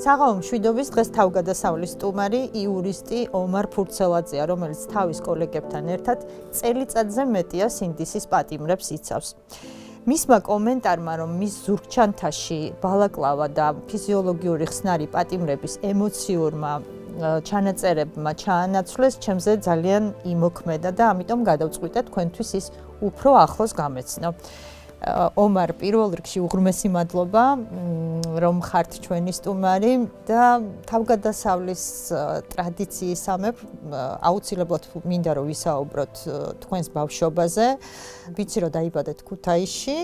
საღამო მშვიდობის დღეს თავგადასავლის სტუმარი იურისტი ომარ ფურცელაძეა, რომელიც თავის კოლეგებთან ერთად წელიწადზე მეტია სინდისის პატიმრებს იცავს. მისმა კომენტარმა, რომ მის ზურგჩანთაში ბალაკლავა და ფიზიოლოგიური ხსნარი პატიმრების ემოციურმა ჩანაწერებმა ჩაანაცვლეს, ჩემზე ძალიან იმოქმედა და ამიტომ გადავწყვიტე თქვენთვის ის უფრო ახლოს გამეცნო. ომარ, პირველ რიგში უღრმესი მადლობა, რომ ხართ ჩვენი სტუმარი და თავგადასავლის ტრადიციისამებრ აუცილებლად მინდა რომ ვისაუბროთ თქვენს ბავშვობაზე. ვიცი რომ დაიბადეთ ქუთაისში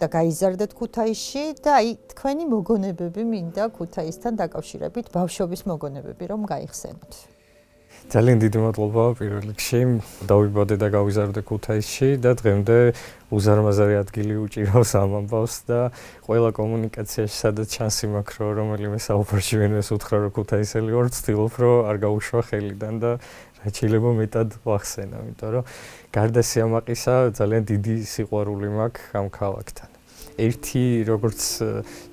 და გაიზარდეთ ქუთაისში და აი თქვენი მოგონებები მინდა ქუთაისთან დაკავშირებით, ბავშვობის მოგონებები რომ გაიხსენოთ. ძალიან დიდი მადლობა პირველ რიგში დავიბადე და გავიზარდე ქუთაისში და დღემდე უზარმაზარი ადგილი უჭირავს ამ ამბავს და ყველა კომუნიკაციაში სადაც შანსი მაქვს რომ რომელიმე საუბარში ვინმეს უთხრა რომ ქუთაისელი ვარ, ვცდილობ რომ არ გაუშვა ხელიდან და რაც შეიძლება მეტად ვახსენო, იმიტომ რომ გარდა სიამაყისა ძალიან დიდი სიყვარული მაქვს ამ ქალაქთან. ერთი როგორც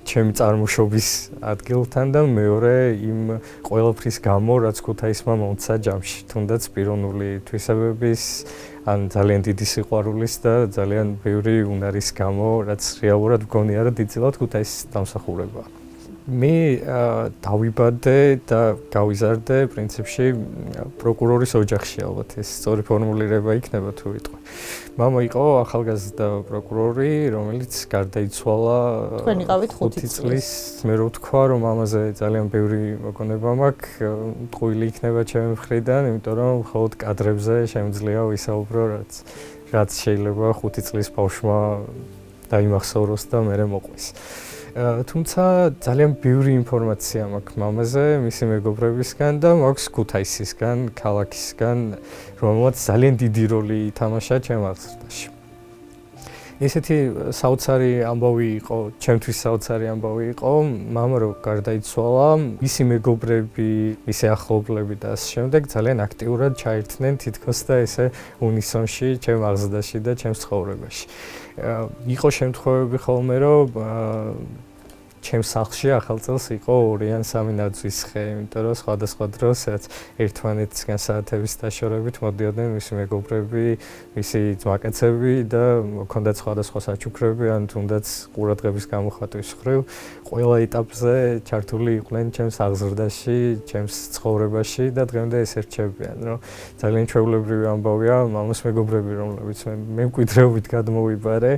ჩემი წარმოშობის ადგილთან და მეორე იმ ყველაფრის გამო რაც ქუთაისმა მომცა ჯამში, თუნდაც პიროვნული თვისებების ან ძალიან დიდი სიყვარულის და ძალიან ბევრი უნარის გამო, რაც რეალურად მგონია რომ დიდწილად ქუთაისის დამსახურებაა. მე დავიბადე და გავიზარდე პრინციპში პროკურორის ოჯახში, ალბათ ეს სწორი ფორმულირება იქნება თუ ვიტყვი. მამა იყო ახალგაზრდა პროკურორი, რომელიც გარდაიცვალა 5 წლის. მე რო ვთქვა, რომ მამაზე ძალიან ბევრი მოგონება მაქვს, ტყუილი იქნება ჩემი მხრიდან, იმიტომ რომ მხოლოდ კადრებზე შემიძლია ვისაუბრო, რაც შეიძლება 5 წლის ბავშვმა დაიმახსოვროს და მერე მოყვეს. თუმცა ძალიან ბევრი ინფორმაცია მაქვს მამაზე, მისი მეგობრებისგან და მაქვს ქუთაისისგან, ქალაქისგან, რომელმაც ძალიან დიდი როლი ითამაშა ჩემ აღზრდაში. ესეთი საოცარი ამბავი იყო, ჩემთვის საოცარი ამბავი იყო, მამა რო გარდაიცვალა, მისი მეგობრები, მისი ახლობლები და ასე შემდეგ ძალიან აქტიურად ჩაერთნენ თითქოს და ესე უნისონში ჩემ აღზრდაში და ჩემს ცხოვრებაში. იყო შემთხვევები ხოლმე, რომ ჩემს სახლში ახალ წელს იყო 2 ან 3 ნაძვის ხე, იმიტომ რომ სხვადასხვა დროს რაც ერთმანეთისგან საათების დაშორებით მოდიოდნენ მისი მეგობრები, მისი ძმაკაცები და მქონდათ სხვადასხვა საჩუქრები ან თუნდაც ყურადღების გამოხატვის მხრივ ყველა ეტაპზე ჩართული იყვნენ ჩემს აღზრდაში, ჩემს ცხოვრებაში და დღემდე ეს ერჩებიან, რომ ძალიან ჩვეულებრივი ამბავია, მამას მეგობრები, რომლებიც მე მკვიდრეობით გადმოვიბარე,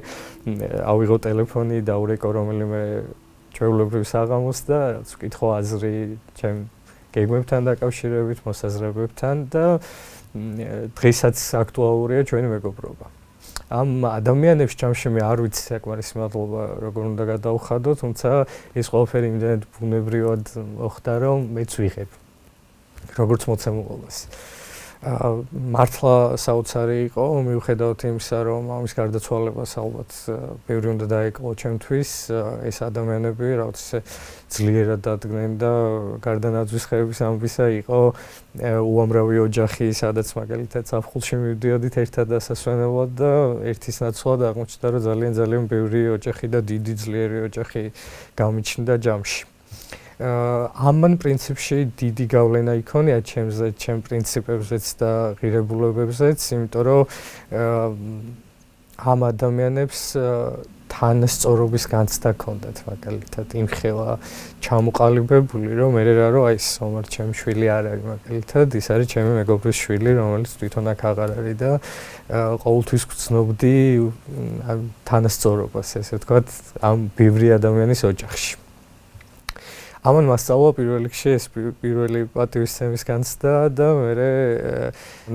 ავიღო ტელეფონი, დაურეკო რომელიმე ჩვეულებრივ საღამოს და რაც ვკითხო აზრი ჩემ გეგმებთან დაკავშირებით, მოსაზრებებთან და დღესაც აქტუალურია ჩვენი მეგობრობა. ამ ადამიანებს ჯამში მე არ ვიცი საკმარისი მადლობა როგორ უნდა გადავხადო, თუმცა ეს ყველაფერი იმდენად ბუნებრივად მოხდა, რომ მეც ვიღებ როგორც მოცემულობას. მართლა საოცარი იყო, მიუხედავად იმისა, რომ ამის გარდაცვალებას ალბათ ბევრი უნდა დაეკლო ჩემთვის, ეს ადამიანები რაღაც ისე ძლიერად დადგნენ და გარდა ნაძვის ხეების ამბისა იყო უამრავი ოჯახი, სადაც მაგალითად საფხულში მივდიოდით ერთად დასასვენებლად და ერთის ნაცვლად აღმოჩნდა, რომ ძალიან ბევრი ოჯახი და დიდი ძლიერი ოჯახი გამიჩნდა ჯამში. ამან პრინციპში დიდი გავლენა იქონია ჩემზე, ჩემ პრინციპებზეც და ღირებულებებზეც, იმიტომ რომ ამ ადამიანებს თანასწორობის განცდა ჰქონდათ მაგალითად იმ ხელა ჩამოყალიბებული რომ მე რა აი ეს ომარ ჩემი შვილი არ არის მაგალითად ის არის ჩემი მეგობრის შვილი რომელიც თვითონ აქ აღარ არის და ყოველთვის გრძნობდი თანასწორობას ესე ვთქვათ ამ ბევრი ადამიანის ოჯახში ამან მასწავლა პირველ რიგში ეს პირველი პატივისცემის განცდა და მე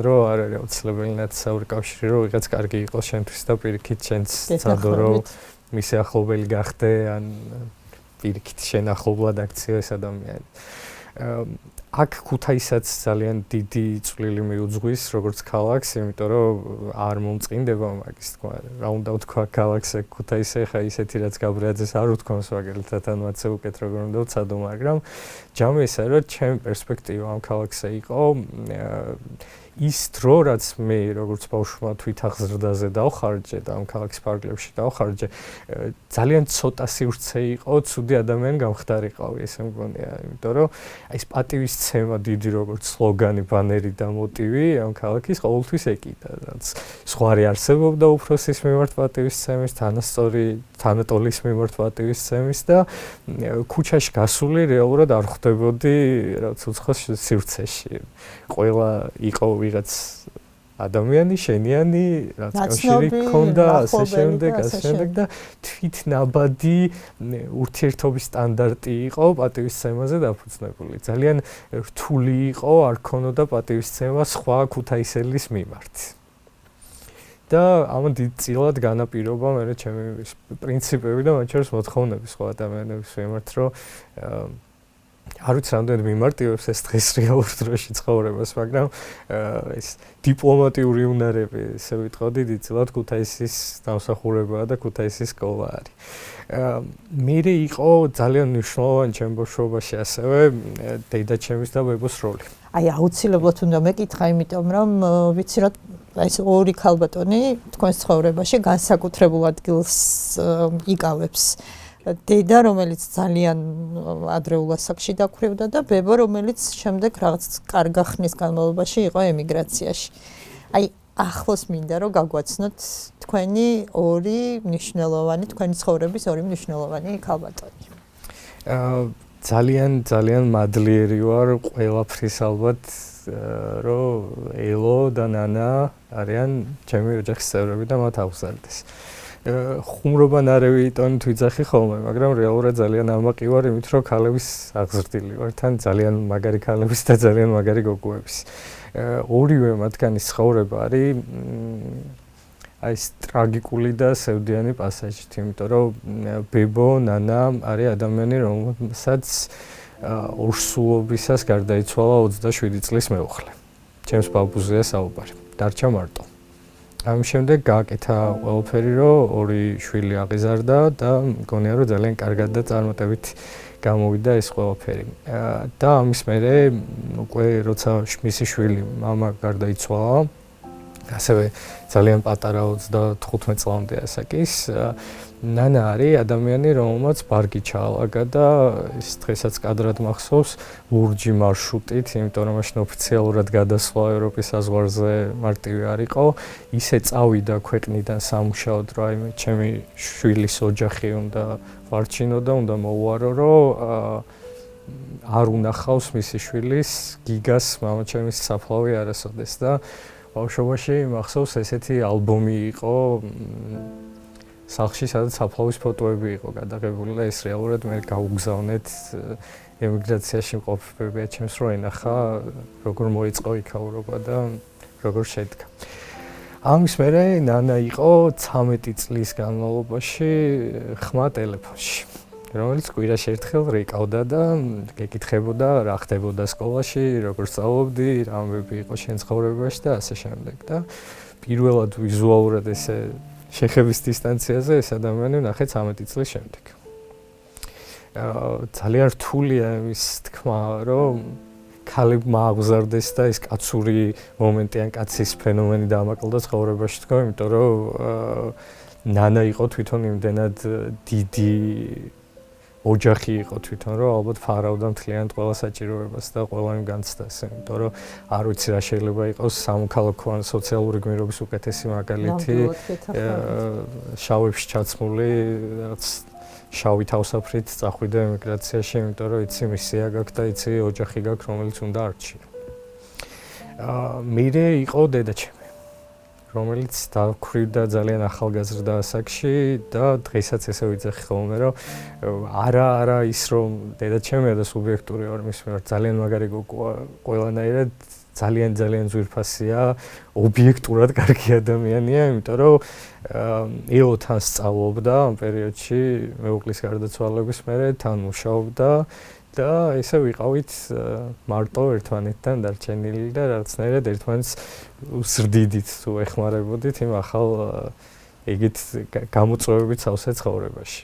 რო არ არის აუცილებელი ნაცნობი კავშირი რომ ვიღაც კარგი იყოს შენთვის და პირიქით შენც ცადო რომ მისი ახლობელი გახდე ან პირიქით შენ ახლობლად აქციო ეს ადამიანი აქ ქუთაისაც ძალიან დიდი წვლილი მიუძღვის როგორც ქალაქს, იმიტომ რომ არ მომწყინდება მაგის თქვა. რა უნდა ვთქვა ქალაქს ქუთაისზე, ხა ისეთი რაც გაბრიაძეს არ უთქვამს მაგალითად ან მათზე უკეთ როგორ უნდა ვცადო, მაგრამ ჯამი ესაა რომ ჩემი პერსპექტივა ამ ქალაქზე იყო ის დრო რაც მე როგორც ბავშვმა თვითაღზრდაზე დავხარჯე და ამ ქალაქის პარკლებში დავხარჯე ძალიან ცოტა სივრცე იყო ცუდი ადამიანი გამხდარიყავი ესე მგონია იმიტომ რომ აი ეს პატივისცემა დიდი როგორც სლოგანი ბანერი და მოტივი ამ ქალაქის ყოველთვის ეკიდა რაც სხვარი არსებობდა უფროსის მიმართ პატივისცემის თანატოლის მიმართ პატივისცემის და ქუჩაში გასული რეალურად არ ხვდებოდი რაც უცხოს სივრცეში ყველა იყო ვიღაც ადამიანი შენიანი რაც კავშირი ჰქონდა ასე შემდეგ და თვითნაბადი ურთიერთობის სტანდარტი იყო პატივისცემაზე დაფუძნებული ძალიან რთული იყო არ ქონოდა პატივისცემა სხვა ქუთაისელის მიმართ და ამან დიდწილად განაპირობა მე ჩემი პრინციპები და მათ შორის მოთხოვნები სხვა ადამიანების მიმართ რომ არ ვიცი რამდენი მიმარტივებს ეს დღეს რეალურ დროში ცხოვრებას, მაგრამ ეს დიპლომატიური უნარები, ესე ვიტყოდი, დიდწილად ქუთაისის დამსახურებაა და ქუთაისის სკოლა არის. მერე იყო ძალიან მნიშვნელოვანი ჩემ ბავშვობაში ასევე დედაჩემის და ბებოს როლი. აი აუცილებლად უნდა მეკითხა, იმიტომ რომ ვიცი რომ ეს ორი ქალბატონი თქვენს ცხოვრებაში განსაკუთრებულ ადგილს იკავებს. დედა რომელიც ძალიან ადრეულ ასაკში დაქვრივდა და ბებო რომელიც შემდეგ რაღაც კარგა ხნის განმავლობაში იყო ემიგრაციაში. აი ახლოს მინდა რომ გაგვაცნოთ თქვენი თქვენი ცხოვრების ორი მნიშვნელოვანი ქალბატონი. ძალიან მადლიერი ვარ ყველაფრის ალბათ რომ ელო და ნანა არიან ჩემი ოჯახის წევრები და მათ აღზარდეს. ხუმრობა ნარევი ტონით ვიძახი ხოლმე, მაგრამ რეალურად ძალიან ამაყი ვარ, იმით რომ ქალების აღზრდილი ვარ, თან ძალიან მაგარი ქალების და ძალიან მაგარი გოგოების. ორივე მათგანის ცხოვრება არის აი ეს ტრაგიკული და სევდიანი პასაჟით, იმიტომ რომ ბებო, ნანა არის ადამიანი, რომელსაც ორსულობისას გარდაიცვალა 27 წლის მეუღლე. ჩემს ბაბუზეა საუბარი. დარჩა მარტო. ამ შემდეგ გააკეთა ყველაფერი, რომ ორი შვილი აღიზარდა და მგონია, რომ ძალიან კარგად და წარმატებით გამოვიდა ეს ყველაფერი. და ამის მერე უკვე როცა მისი შვილი მამა გარდაიცვალა, ასევე ძალიან პატარა 35 წლამდე ასაკის, ნანა არის ადამიანი, რომელმაც ბარგი ჩაალაგა და ეს დღესაც კადრად მახსოვს ლურჯი მარშრუტით, იმიტომ რომ მაშინ ოფიციალურად გადასვლა ევროპის საზღვარზე მარტივი არ იყო, ისე წავიდა ქვეყნიდან სამუშაოდ, რომ აი ჩემი შვილის ოჯახი უნდა ვარჩინო და უნდა მოვუარო, რომ არ უნახავს მისი შვილის გიგას მამაჩემის საფლავი არასოდეს და ბავშვობაში მახსოვს ესეთი ალბომი იყო სახლში სადაც საფლავის ფოტოები იყო გადაღებული და ეს რეალურად მე გავუგზავნეთ ემიგრაციაში მყოფ ბებიაჩემს რო ენახა როგორ მოიწყო იქაურობა და როგორ შედგა. ამის მერე ნანა იყო 13 წლის განმავლობაში ხმა ტელეფონში. რომელიც კვირაში ერთხელ რეკავდა და გეკითხებოდა რა ხდებოდა სკოლაში, როგორ სწავლობდი, რა ამბები იყო შენ ცხოვრებაში და ასე შემდეგ და პირველად ვიზუალურად ესე შეხების დისტანციაზე ეს ადამიანი ნახე 13 წლის შემდეგ. ძალიან რთულია ის თქმა, რომ ქალებმა აღზარდეს და ეს კაცური მომენტი ან კაცის ფენომენი დაამაყლდა ცხოვრებაში თქო, იმიტომ რომ ნანა იყო თვითონ იმდენად დიდი ოჯახი იყო თვითონ, რომ ალბათ ფარავდა მთლიანად ყველა საჭიროებას და ყველა იმ განცდას, იმიტომ რომ არ ვიცი რა შეიძლება იყოს სამოქალაქო ან სოციალური გმირობის უკეთესი მაგალითი, შავებში ჩაცმული რაღაც შავი თავსაფრით წახვიდა ემიგრაციაში, იმიტომ რომ იცი მისია გაქვს და იცი ოჯახი გაქვს, რომელიც უნდა არჩიო. მერე იყო დედაჩემი, რომელიც დაქვრივდა ძალიან ახალგაზრდა ასაკში და დღესაც ესე ვიძახი ხოლმე, რომ არა ის რომ დედაჩემია და სუბიექტური ვარ მის მიმართ, ძალიან მაგარი გოგოა, ყველანაირად ძალიან ძვირფასია, ობიექტურად კარგი ადამიანია, იმიტომ რომ EO-თან სწავლობდა ამ პერიოდში მეუღლის გარდაცვალების მერე, თან მუშაობდა და ესე ვიყავით მარტო ერთმანეთთან დარჩენილი და რაღაცნაირად ერთმანეთს ვზრდიდით თუ ეხმარებოდით იმ ახალ ეგეთ გამოწვევებით სავსე ცხოვრებაში.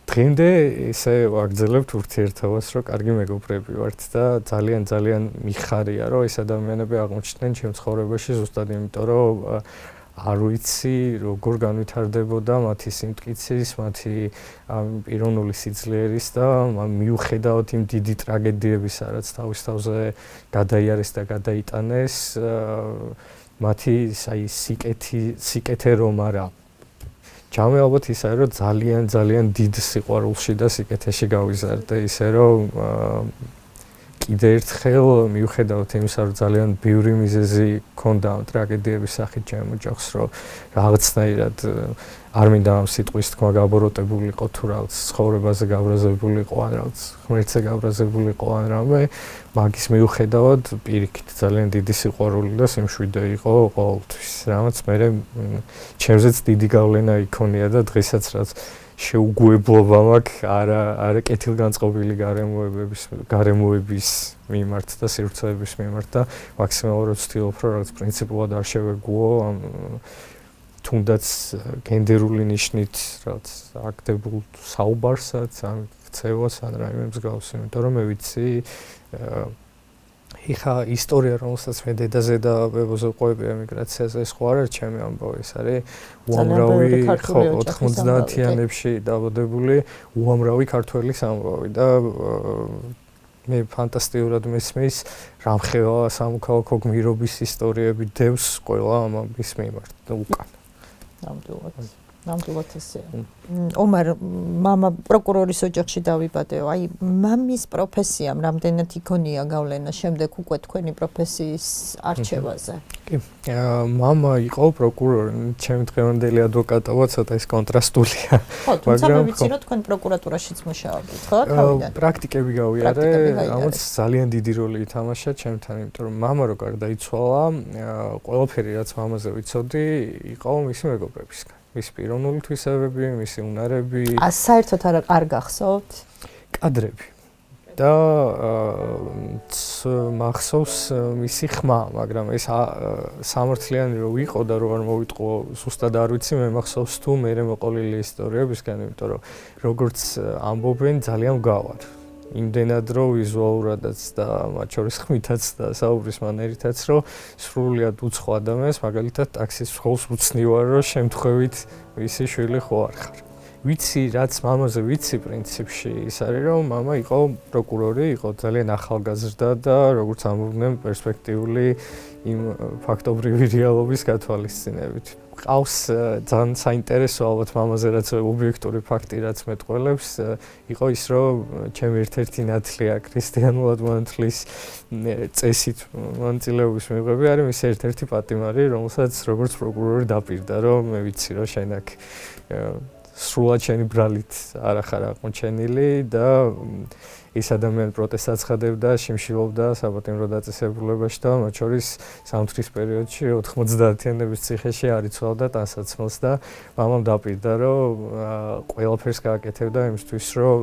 დღემდე ესე ვაგრძელებთ ურთიერთობას, რომ კარგი მეგობრები ვართ და ძალიან მიხარია, რომ ეს ადამიანები აღმოჩნდნენ ჩემ ცხოვრებაში ზუსტად იმიტომ, რომ არ ვიცი როგორ განვითარდებოდა მათი სიმტკიცის, მათი პიროვნული სიძლიერის და მიუხედავად იმ დიდი ტრაგედიებისა, რაც თავის თავზე გადაიარეს და გადაიტანეს, მათი სიკეთე რომ არა. ჯამი ალბათ ისაა, რომ ძალიან დიდ სიყვარულში და სიკეთეში გავიზარდე, ისე რომ კიდე ერთხელ მიუხედავად იმისა, რომ ძალიან ბევრი მიზეზი ქონდა ამ ტრაგედიების სახით ჩემ ოჯახს, რომ რაღაცნაირად არ მინდა ამ სიტყვის თქმა გაბოროტებულიყო თუ რაღაც ცხოვრებაზე გაბრაზებულიყო ან რაღაც ღმერთზე გაბრაზებულიყო ან რამე, მაგის მიუხედავად პირიქით ძალიან დიდი სიყვარული და სიმშვიდე იყო ყოველთვის. რამაც მე ჩემზეც დიდი გავლენა იქონია და დღესაც რაც შეუგუებლობა მაქვს არა კეთილგანწყობილი გარემოების მიმართ და სივრცეების მიმართ და მაქსიმალურად ვცდილობ რომ რაღაც პრინციპულად არ შევეგუო ამ თუნდაც გენდერული ნიშნით რაც აქტებულ საუბარსაც ან ქცევას ან რაიმე მსგავს, იმიტომ რომ მე ვიცი ეხა ისტორია რომელსაც მე დედაზე და ბებოზე ვყვები ემიგრაციაზე ეს ხო არა ჩემი ამბავი, ეს არის უამრავი 90-იანებში დაბადებული უამრავი ქართველის ამბავი და მე ფანტასტიკურად მესმის რამხელა სამოქალაქო გმირობის ისტორიები დევს ყველა ამ ამბის მიმართ უკან. ნამდვილად ესეა. ომარ მამა პროკურორის ოჯახში დავიბადეო. აი მამის პროფესიამ რამდენად იქონია გავლენა შემდეგ უკვე თქვენი პროფესიის არჩევაზე? კი. მამა იყო პროკურორი, ჩემი დღევანდელი ადვოკატობა ცოტა ის კონტრასტულია. ხო, თუმცა მე ვიცი რომ თქვენ პროკურატურაშიც მუშაობდით, ხო, თავიდან? პრაქტიკები გავიარე, ამაც ძალიან დიდი როლი ითამაშა ჩემთან, იმიტომ რომ მამა რო გარდაიცვალა, ყველაფერი რაც მამაზე ვიცოდი, იყო მისი მეგობრებისგან. მის პიროვნული თვისებები, მისი უნარები. საერთოდ არ გახსოვთ? კადრები. და მახსოვს მისი ხმა, მაგრამ ეს სამართლიანი რო იყო და რო არ მოვიტყო, ზუსტად არ ვიცი, მე მახსოვს თუ მე მოყოლილი ისტორიებისგან, იმიტომ რომ როგორც ამბობენ, ძალიან მგავარ. იმდენად რომ ვიზუალურადაც და მათ შორის ხმითაც და საუბრის მანერითაც რომ სრულიად უცხო ადამიანს მაგალითად ტაქსის მხოლოდ უცნი ვარ რომ შემთხვევით ვისი შვილი ხო არ ხარ. ვიცი რაც მამაზე ვიცი პრინციპში ის არის რომ მამა იყო პროკურორი, იყო ძალიან ახალგაზრდა და როგორც ამბობდნენ პერსპექტიული იმ ფაქტობრივი რეალობის გათვალისწინებით. ყავს ძალიან საინტერესო ალბათ მამაზე რაც ობიექტური ფაქტი რაც მეტყველებს იყო ის რომ ჩემი ერთ-ერთი ნათლია ქრისტიანულად მონათლის წესით მონაწილეობის მიღები არის მის ერთ-ერთი პატიმარი რომელსაც როგორც პროკურორი დაპირდა რომ მე ვიცი რომ შენ აქ სრულად შენი ბრალით არ ახარ აღმოჩენილი და ის ადამიანი პროტესტს აცხადებდა, შიმშილობდა საპატიმრო დაწესებულებაში და მათ შორის სამთრის პერიოდში 90-იანების ციხეში არ იცვალდა ტანსაცმელს და მამამ დაპირდა, რომ ყველაფერს გააკეთებდა იმისთვის, რომ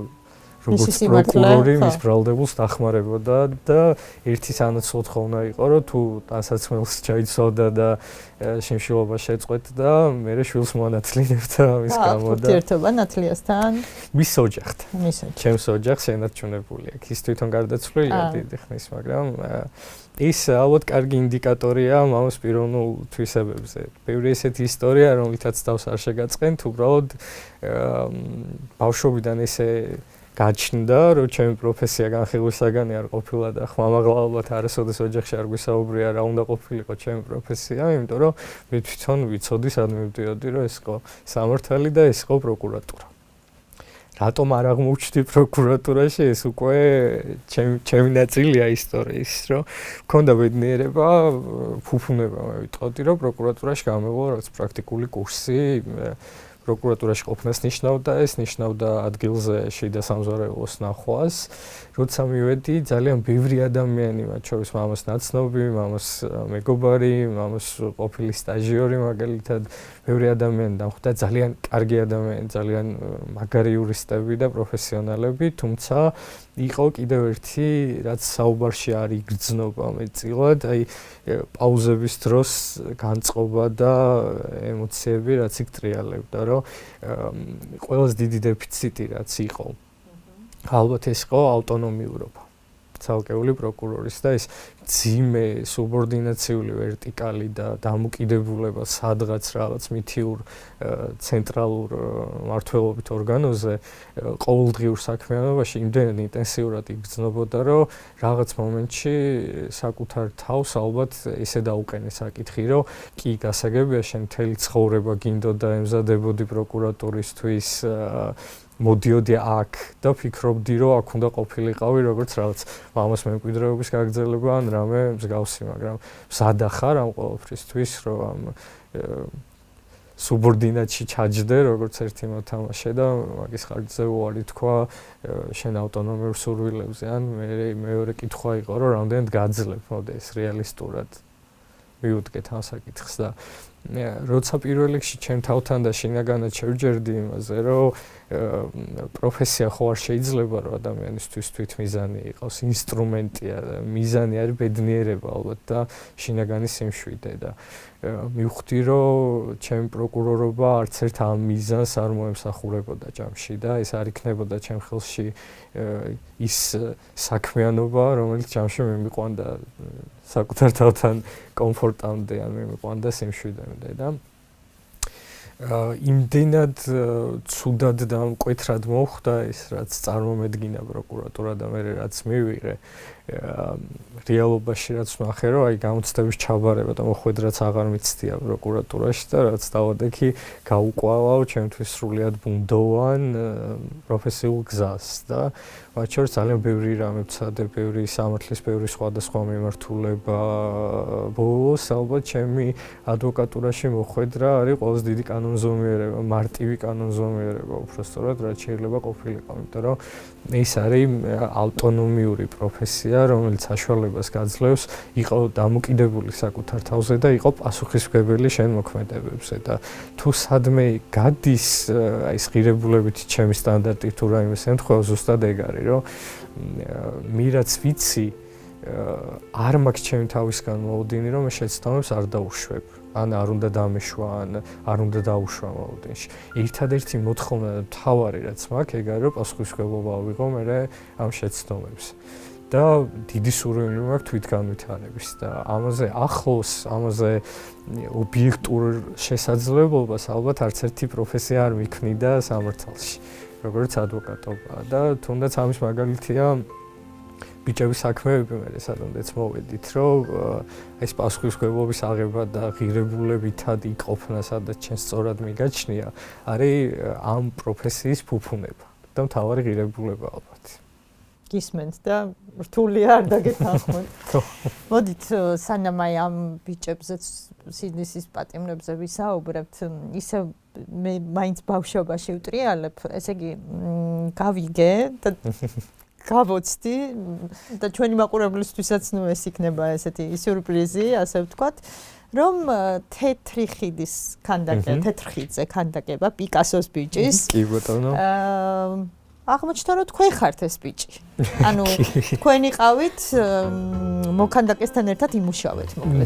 როგორც პროკურორი მის ბრალდებულს დახმარებოდა და ერთი სანაცვლოდ ხოვნა იყო, რომ თუ ტანსაცმელს ჩაიცვალდა და შიმშილობა შეწყვეტდა, მე შვილს მონათლინებდა მის გამო და ურთიერთობა ნათლიასთან მის ოჯახთან. ჩემს ოჯახს ენარჩუნებული აქვს. ის თვითონ გარდაცვლილია დიდი ხნის, მაგრამ ის ალბათ კარგი ინდიკატორია მამის პიროვნულ თვისებებზე. ბევრი ესეთი ისტორია, რომლითაც თავს არ შეგაწყენთ, უბრალოდ ბავშვობიდან ესე გაჩნდა, რომ ჩემი პროფესია განხილვისაგანი არ ყოფილა და ხმამაღლა ალბათ არასოდეს ოჯახში არ გვისაუბრია რა უნდა ყოფილიყო ჩემი პროფესია, იმიტომ რომ მე თვითონ ვიცოდი სად მივდიოდი, რომ ეს იყო სამართალი და ეს იყო პროკურატურა. რატომ არ აღმოჩნდი პროკურატურაში, ეს უკვე ჩემი ნაწილია ისტორიის, რომ მქონდა ბედნიერება, ფუფუნება მე ვიტყოდი, რომ პროკურატურაში გამეღო რაღაც პრაქტიკული კურსი, პროკურატურაში ყოფნას ნიშნავდა, ეს ნიშნავდა ადგილზე შიდა სამზარეულოს ნახვას. როცა მივედი, ძალიან ბევრი ადამიანი, მათ შორის მამას ნაცნობი, მამას მეგობარი, მამას ყოფილი სტაჟიორი მაგალითად, ბევრი ადამიანი დამხვდა, ძალიან კარგი ადამიანი, ძალიან მაგარი იურისტები და პროფესიონალები, თუმცა იყო კიდევ ერთი, რაც საუბარში არ იგრძნობა მეტწილად, აი პაუზების დროს განწყობა და ემოციები, რაც იქ ტრიალებდა, რომ ყველაზე დიდი დეფიციტი რაც იყო. ალბათ ეს იყო ავტონომიურობა. ცალკეული პროკურორის და ეს ძიმე სუბორდინაციული ვერტიკალი და დამოკიდებულება სადღაც რაღაც მითიურ ცენტრალურ მმართველობით ორგანოზე ყოველდღიურ საქმიანობაში იმდენად ინტენსიურად იგრძნობოდა, რომ რაღაც მომენტში საკუთარ თავს ალბათ ესე დაუყენე საკითხი, რომ კი გასაგებია შენ მთელი ცხოვრება გინდოდა ემზადებოდი პროკურატურისთვის მოდიოდი აქ და ფიქრობდი, რომ აქ უნდა ყოფილიყავი როგორც რაღაც მამას მემკვიდრეობის გაგრძელება ან რამე მსგავსი, მაგრამ მზადა ხარ ამ ყოველფრისთვის, რომ ამ სუბორდინატში ჩაჯდე, როგორც ერთი მოთამაშე და მაგის ხარჯზე უარი თქვა შენ ავტონომიურ სურვილებზე, ან მეორე კითხვა იყო, რომ რამდენად გაძლებ, მოდი ეს რეალისტურად მივუდგეთ ამ საკითხს და როცა პირველ რიგში ჩემ თავთან და შინაგანად შევჯერდი იმაზე, რომ პროფესია ხო არ შეიძლება რომ ადამიანისთვის თვითმიზანი იყოს, ინსტრუმენტია, მიზანი არის ბედნიერება ალბათ და შინაგანი სიმშვიდე და მივხვდი, რომ ჩემი პროკურორობა არც ერთ ამ მიზანს არ მოემსახურებოდა ჯამში და ეს არ იქნებოდა ჩემ ხელში ის საქმიანობა, რომელიც ჯამში მე მიყვანდა საკუთარ თავთან კომფორტამდე, ან მე მიყვანდა სიმშვიდემდე და იმდენად ცუდად და მკვეთრად მოხდა ეს, რაც წარმომედგინა პროკურატურა და მე რაც მივიღე რეალობაში რაც ვნახე, რომ აი გამოცდების ჩაბარება და მოხვედრაც აღარ მიცდია პროკურატურაში და რაც დავადექი, გაუყვავავ ჩემთვის სრულიად ბუნდოვან პროფესიულ გზას და მათ შორის ძალიან ბევრი რამე ვცადე, ბევრი სამართლის, ბევრი სხვადასხვა მიმართულება. ბოლოს ალბათ ჩემი ადვოკატურაში მოხვედრა არის ყველაზე დიდი კანონზომიერება, მარტივი კანონზომიერება, უბრალოდ რაც შეიძლება ყოფილიყო, იმიტომ რომ ეს არის ავტონომიური პროფესია, რომელიც საშუალებას გაძლევს იყო დამოკიდებული საკუთარ თავზე და იყო პასუხისმგებელი შენ მოქმედებებზე და თუ სადმე გადის აი ეს ღირებულებითი ჩემი სტანდარტი თუ რაიმე შემთხვევა ზუსტად ეგ არის, რომ მე რაც ვიცი არ მაქვს ჩემი თავისგან მოვუდინი, რომ მე შეცდომებს არ დაუშვებ. ან არ უნდა დამეშვა, ან არ უნდა დაუშვა მოლოდინში. ერთადერთი მოთხოვნა და მთავარი რაც მაქვს, ეგ არის, რომ პასუხისმგებლობა ავიღო მე ამ შეცდომებს. და დიდი სურვილი მაქვს თვითგანვითარების და ამაზე ახლოს, ამაზე ობიექტურ შესაძლებლობას ალბათ არც ერთი პროფესია არ მიქმნიდა სამართალში, როგორც ადვოკატობა და თუნდაც ამის მაგალითია ბიჭების საქმეები მე სადამდეც მოვედით, რომ ეს პასუხისმგებლობის აღება და ღირებულებითად იყოფნა, სადაც ჩვენ სწორად მიგაჩნია, არის ამ პროფესიის ფუფუნება და მთავარი ღირებულება ალბათ. გისმენთ და რთულია არ დაგეთანხმოთ. მოდით სანამ აი ამ ბიჭებზე სიდნისის პატიმრებზე ვისაუბრებთ, ისე მე მაინც ბავშვობაში ვტრიალებ, ესე იგი გავიგე და გავოცდი და ჩვენი მაყურებლისთვისაც ნუ ეს იქნება ესეთი სიურპრიზი, ასე ვთქვათ, რომ თეთრი ხიდის ქანდაკება, თეთრ ხიდზე ქანდაკება პიკასოს ბიჭის. კი ბატონო. აღმოჩნდა რომ თქვენ ხართ ეს ბიჭი. ანუ თქვენი ყავით მოქანდაკესთან ერთად იმუშავეთ მოკლედ.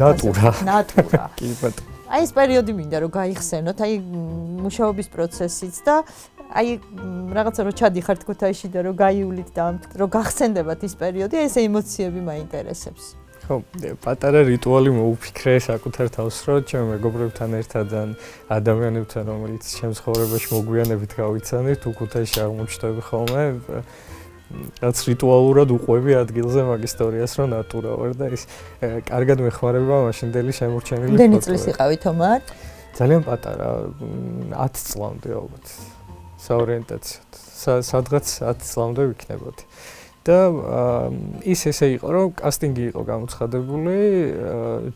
ნატურა. კი ბატონო. აი ეს პერიოდი მინდა რომ გაიხსენოთ, აი მუშაობის პროცესიც და აი რაღაცა რომ ჩადიხართ ქუთაისში და რომ გაივლით და რომ გახსენდებათ ის პერიოდი, ეს ემოციები მაინტერესებს. ხო, პატარა რიტუალი მოუფიქრე საკუთარ თავს, რომ ჩემ მეგობრებთან ერთად ან ადამიანებთან, რომელიც ჩემ ცხოვრებაში მოგვიანებით გავიცანით, უქუთაისში აღმოჩნდები ხოლმე, რაც რიტუალურად უყვები ადგილზე მაგ ისტორიას, რომ ნატურა ვარ და ის კარგად მეხმარება მაშინდელი შემორჩენილი ფოტოები. რამდენი წლის იყავით ომარ? ძალიან პატარა, 10 წლამდე ალბათ. საორიენტაციოდ. სადღაც 10 წლამდე ვიქნებოდი. და ის ესე იყო, რომ კასტინგი იყო გამოცხადებული,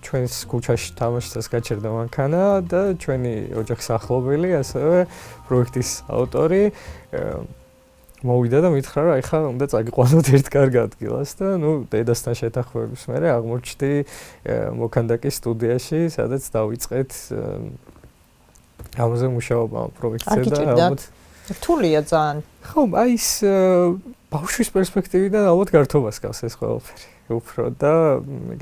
ჩვენს ქუჩაში თამაშსაც გაჩერდა მანქანა და ჩვენი ოჯახის ახლობელი, ასევე პროექტის ავტორი მოვიდა და მითხრა, რომ ეხლა უნდა წაგიყვანოთ ერთ კარგ ადგილას და დედასთან შეთანხმების მერე აღმოჩნდი მოქანდაკის სტუდიაში, სადაც დავიწყეთ ამაზე მუშაობა პროექტზე და ალბათ რთულია ძალიან. ხო, აი ის ბავშვის პერსპექტივიდან ალბათ გართობას გავს ეს ყველაფერი. უფრო და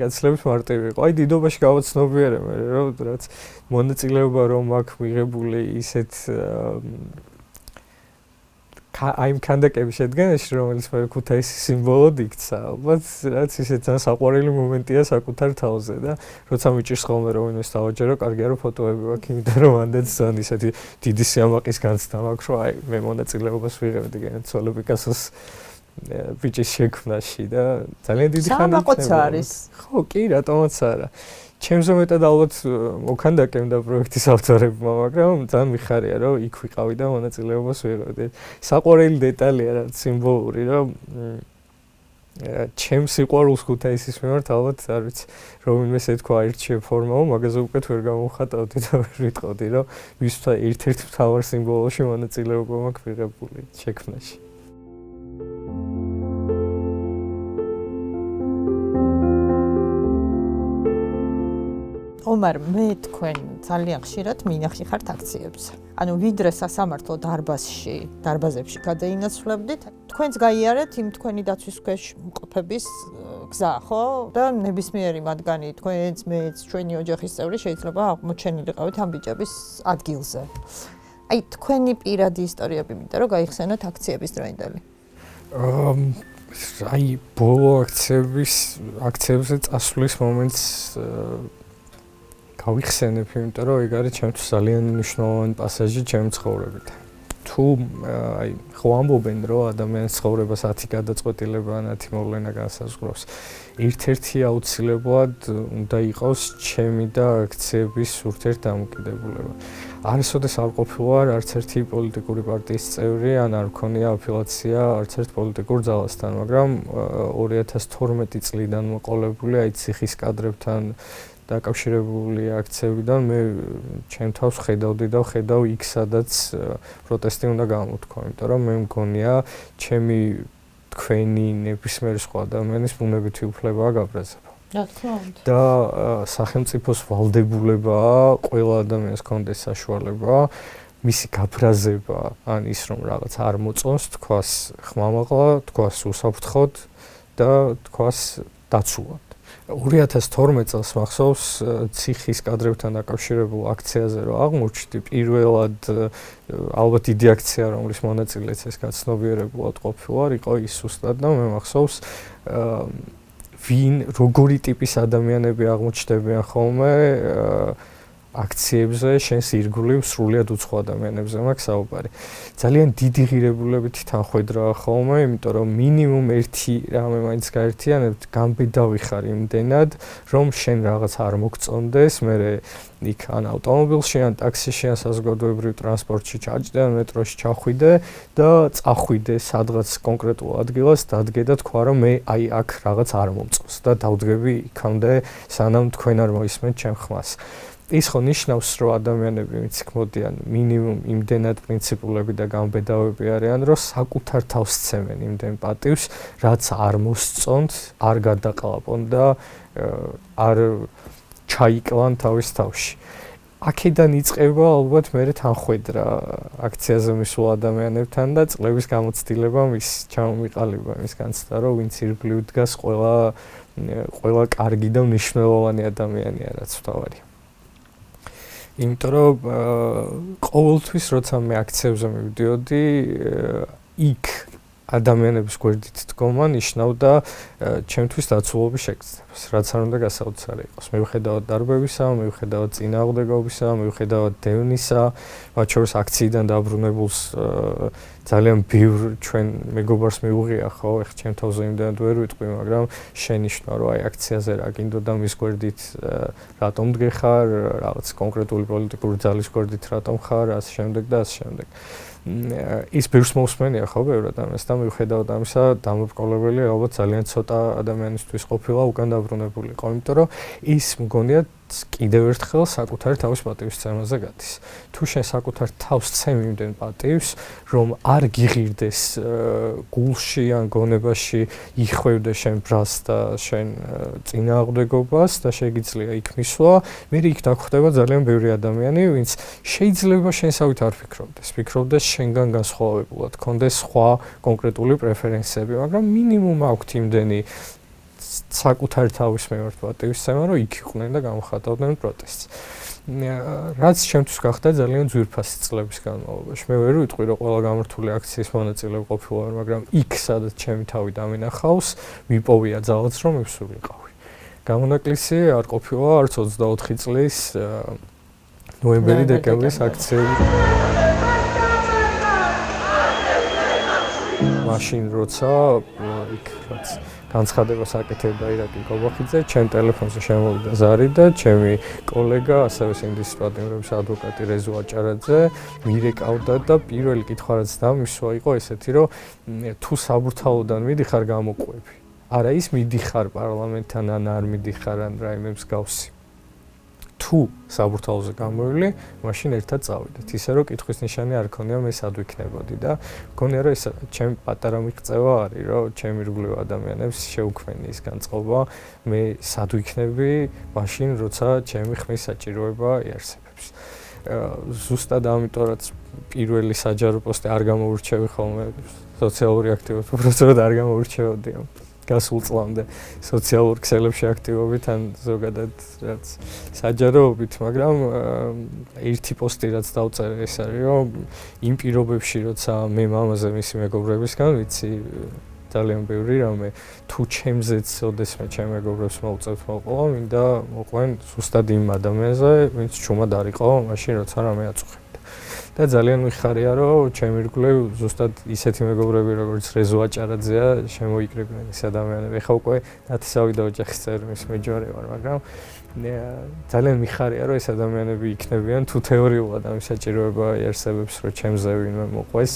გაცილებით მარტივი იყო. აი დიდობაში გავაცნობიერე მე, რომ რაც მონაწილეობა რომ აქვს მიღებული ისეთ აი მქანდაკების შედგენაში, რომელიც მე ქუთაისის სიმბოლოდ იქცა, ალბათ რაც ისეთ ძალიან საყვარელი მომენტია საკუთარ თავზე და როცა მიჭირს ხოლმე რომ იმას დავაჯერო, კარგია რომ ფოტოები მაქვს, იმიტომ რომ ამდენ ძალიან ისეთი დიდი სიამაყის განცდა მაქვს, რომ აი მე მონაწილეობას ვიღებდი გენცვალო პიკასოს ბიჭის შექმნაში და ძალიან დიდი ხანი სამაყოც არის. ხო, კი, რატომაც არა. ჩემზე მეტად ალბათ მოქანდაკემ და პროექტის ავტორებმა, მაგრამ ძალიან მიხარია, რომ იქ ვიყავი და მონაწილეობას ვიღებდი. საყვარელი დეტალია, რაც სიმბოლური, რომ ჩემს სიყვარულს ქუთაისის მიმართ ალბათ არ ვიცი, რომელიმეს ეთქვა აირჩიე ფორმაო, მაგაზე უკეთ ვერ გამოვხატავდი და ვერ ვიტყოდი, რომ მისთვის ერთ-ერთ მთავარ სიმბოლოში მონაწილეობა მაქვს ვიღებული შექმნაში. ომარ, მე თქვენ ძალიან ხშირად მინახი ხართ აქციებზე. ანუ ვიდრე სასამართლო დარბაზებში გადაინაცვლებდით, თქვენს გაიარეთ იმ თქვენი დაცვის ქვეშ მყოფების გზა, ხო? და ნებისმიერი მათგანი, თქვენც, მეც, ჩვენი ოჯახის წევრი შეიძლება აღმოჩენილიყავით ამ ბიჭების ადგილზე. აი, თქვენი პირადი ისტორიები მინდა რომ გაიხსენოთ აქციების დროინდელი. აი, ბოლო აქციებზე წასვლის მომენტს გავიხსენებ, იმიტომ რომ ეგ არის ჩემთვის ძალიან მნიშვნელოვანი პასაჟი ჩემი ცხოვრებიდან. თუ აი ხო ამბობენ, რომ ადამიანის ცხოვრებას 10 გადაწყვეტილება ან 10 მოვლენა განსაზღვრავს. ერთ-ერთი აუცილებლად უნდა იყოს ჩემი და აქციების ურთიერთდამოკიდებულება. არასოდეს არ ყოფილა არც ერთი პოლიტიკური პარტიის წევრი, ან არ მქონია აფილაცია არც ერთ პოლიტიკურ ძალასთან, მაგრამ 2012 წლიდან მოყოლებული აი ციხის კადრებთან დაკავშირებული აქციებიდან მე ჩემ თავს ხედავდი და ხედავ იქ სადაც პროტესტი უნდა გამოთქვა, იმიტომ რომ მე მგონია ჩემი თქვენი ნებისმიერ სხვა ადამიანის ბუნებითი უფლებაა გაბრაზება. რა თქმა უნდა. და სახელმწიფოს ვალდებულებაა ყველა ადამიანს კონდეს საშუალება მისი გაბრაზება, ან ის რომ რაღაც არ მოწონს, თქვას ხმამაღლა, თქვას უსაფრთხოდ და თქვას დაცულად. 2012 წელს მახსოვს ციხის კადრებთან დაკავშირებულ აქციაზე რომ აღმოჩნდი პირველად ალბათ დიდი აქცია რომლის მონაწილეც ეს გაცნობიერებულად ყოფილა იყო ის უსტად და მე მახსოვს ვინ როგორი ტიპის ადამიანები აღმოჩნდებიან ხოლმე აქციებზე შენს ირგვლივ სრულიად უცხო ადამიანებზე მაქვს საუბარი. ძალიან დიდი ღირებულებითი თანხwebdriverა ხოლმე, იმიტომ რომ მინიმუმ ერთი რამე მაინც გაერთიანებთ, გამბედავი ხარ იმდენად, რომ შენ რაღაც არ მოგწონდეს, მე იქ ან ავტომობილში, ან ტაქსიში, ან საზოგადოებრივ ტრანსპორტში ჩაჯდე, ან მეტროში ჩახვიდე და წახვიდე სადღაც კონკრეტულ ადგილას, დადგე და თქვა რომ მე აი აქ რაღაც არ მომწონს და დავდგები იქამდე, სანამ თქვენ არ მოისმენთ ჩემ ხმას. ის ხო ნიშნავს, რომ ადამიანები ვინც იქ მოდიან, მინიმუმ იმდენად პრინციპულები და გამბედავები არიან, რომ საკუთარ თავს სცემენ იმდენ პატივს, რაც არ მოსწონთ, არ გადაყლაპონ და არ ჩაიკლან თავის თავში. აქედან იწყება ალბათ მე თანხwebdriver აქციაზე მისულ ადამიანებთან და წლების გამოცდილება მის ჩამომიყალიბა იმის განცდა, რომ ვინც ირგვლივ დგას ყველა კარგი და მნიშვნელოვანი ადამიანია, რაც ვთავარია. იმიტომ რომ ყოველთვის როცა მე აქციებზე მივდიოდი, იქ ადამიანების გვერდით დგომა ნიშნავდა ჩემთვის დაცულობის შეგრძნებას, რაც არ უნდა გასაოცარი იყოს. მიუხედავად დარბებისა, მიუხედავად წინააღმდეგობისა, მიუხედავად დევნისა, მათ შორის აქციიდან დაბრუნებულს ძალიან ბევრ ჩვენ მეგობარს მიუღია ხო, ეხლა ჩემ თავზე იმდანად ვერ ვიტყვი, მაგრამ შენიშნა რომ აი აქციაზე რა გინდოდა მის გვერდით რატომ დგეხარ, რაღაც კონკრეტული პოლიტიკური ძალის გვერდით რატომ ხარ, ასე შემდეგ და ასე შემდეგ. ის ბევრს მოусმენია ხო ბევრად ამას და მიუხედავად ამისა დამბრკოლებელი ალბათ ძალიან ცოტა ადამიანისთვის ყოფილა უკან დაბრუნებულიყო, იმიტომ რომ ის მგონია კიდევ ერთხელ საკუთარი თავის პატივისცემაზე გადის. თუ შენ საკუთარ თავს ცემ იმდენ პატივს, რომ არ გიღირდეს გულში ან გონებაში იხვევდე შენ ბრალს და შენ წინააღმდეგობას და შეგიძლია იქ მისვლა, მე იქ დაგხვდება ძალიან ბევრი ადამიანი, ვინც შეიძლება შენსავით არ ფიქრობდეს, ფიქრობდეს შენგან განსხვავებულად, ქონდეს სხვა კონკრეტული პრეფერენსები, მაგრამ მინიმუმ აქვთ იმდენი საკუთარი თავის მიმართ პატივისცემა, რომ იქ იყვნენ და გამოხატავდნენ პროტესტს. რაც ჩემთვის გახდა ძალიან ძვირფასი წლების განმავლობაში. მე ვერ ვიტყვი, რომ ყველა გამართული აქციის მონაწილე ყოფილვარ, მაგრამ იქ, სადაც ჩემი თავი დამინახავს, მიპოვია ძალაც, რომ მივსულიყავი. გამონაკლისი არ ყოფილა არც 24 წლის ნოემბერი-დეკემბრის აქციები. მაშინ როცა იქ რაც განცხადებას აკეთებდა ირაკი კობახიძე, ჩემ ტელეფონზე შემოვიდა ზარი და ჩემი კოლეგა, ასევე სინდისის პატიმრების ადვოკატი რეზო აჭარაძე მირეკავდა და პირველი კითხვა რაც დამისვა იყო ესეთი, რომ თუ საბურთალოდან მიდიხარ გამოყვები. არა ის მიდიხარ პარლამენტთან ან არ მიდიხარ ან რაიმე მსგავსი. თუ საბურთალოზე გამოვილი, მაშინ ერთად წავიდეთ. ისე რომ კითხვის ნიშანი არ ქონია, მე სად ვიქნებოდი და მგონია რომ ეს ჩემი პატარა მიღწევა არის, რომ ჩემი ირგვლივ ადამიანებს შეუქმენი ის განწყობა, მე სად ვიქნები, მაშინ როცა ჩემი ხმის საჭიროება იარსებებს. ზუსტად ამიტომაც პირველი საჯარო პოსტი არ გამოურჩევი ხოლმე სოციალური აქტივობით, უბრალოდ არ გამოურჩევოდი. გასულ წლამდე სოციალურ ქსელებში აქტივობით ან ზოგადად რაც საჯაროობით, მაგრამ ერთი პოსტი რაც დავწერე ეს არის, რომ იმ პირობებში, როცა მე მამაზე მისი მეგობრებისგან ვიცი ძალიან ბევრი რამე, თუ ჩემზეც ოდესმე ჩემ მეგობრებს მოვწევთ მოყოლა, მინდა მოყვენ ზუსტად იმ ადამიანზე, ვინც ჩუმად არ იყო მაშინ, როცა რამე აწუხებდა. და ძალიან მიხარია, რომ ჩემი ირგვლივ ზუსტად ისეთი მეგობრები, როგორც რეზო აჭარაძეა, შემოიკრიბნენ ეს ადამიანები. ეხლა უკვე ნათესავი და ოჯახის წევრი მის მეჯვარე ვარ, მაგრამ ძალიან მიხარია, რომ ეს ადამიანები იქნებიან თუ თეორიულად ამის საჭიროება იარსებებს, რომ ჩემზე ვინმე მოყვეს,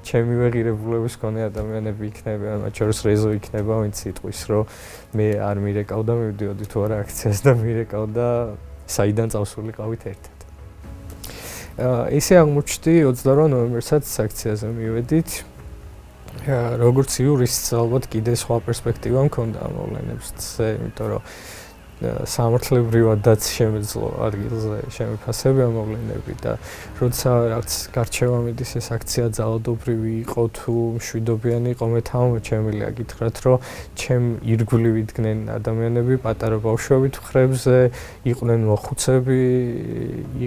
ჩემი ვეღირებულების მქონე ადამიანები იქნებიან, მათ შორის რეზო იქნება, ვინც იტყვის, რომ მე არ მირეკავდა, მივდიოდი თუ არა აქციას და მირეკავდა, საიდან წავსულიყავით ერთად. ესე აღმოჩნდი 28 ნოემბერსაც აქციაზე მივედით. როგორც იურისტს ალბათ კიდე სხვა პერსპექტივა მქონდა ამ მოვლენებზე, იმიტომ რომ სამართლებრივადაც შემეძლო ადგილზე შემიფასებია მოვლენები და როცა რაღაც გარჩევა მიდის ეს აქცია ძალადობრივი იყო თუ მშვიდობიანი იყო, მე თამამოჩემილია გითხრათ, რომ ჩემ ირგვლივ იდგნენ ადამიანები პატარა ბავშვებით მხრებზე, იყვნენ მოხუცები,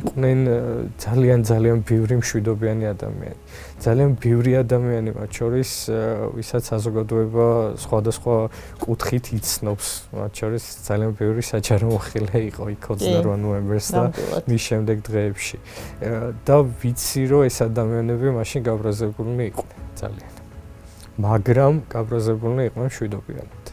იყვნენ ძალიან ბევრი მშვიდობიანი ადამიანი. ძალიან ბევრი ადამიანი მათ შორის, ვისაც საზოგადოება სხვადასხვა კუთხით იცნობს, მათ შორის ძალიან ბევრი საჯარო მოხილე იყო იქ 28 ნოემბერს და მის შემდეგ დღეებში. და ვიცი, რომ ეს ადამიანები მაშინ გაბრაზებულნი იყვნენ ძალიან. მაგრამ გაბრაზებულნი იყვნენ მშვიდობიანად.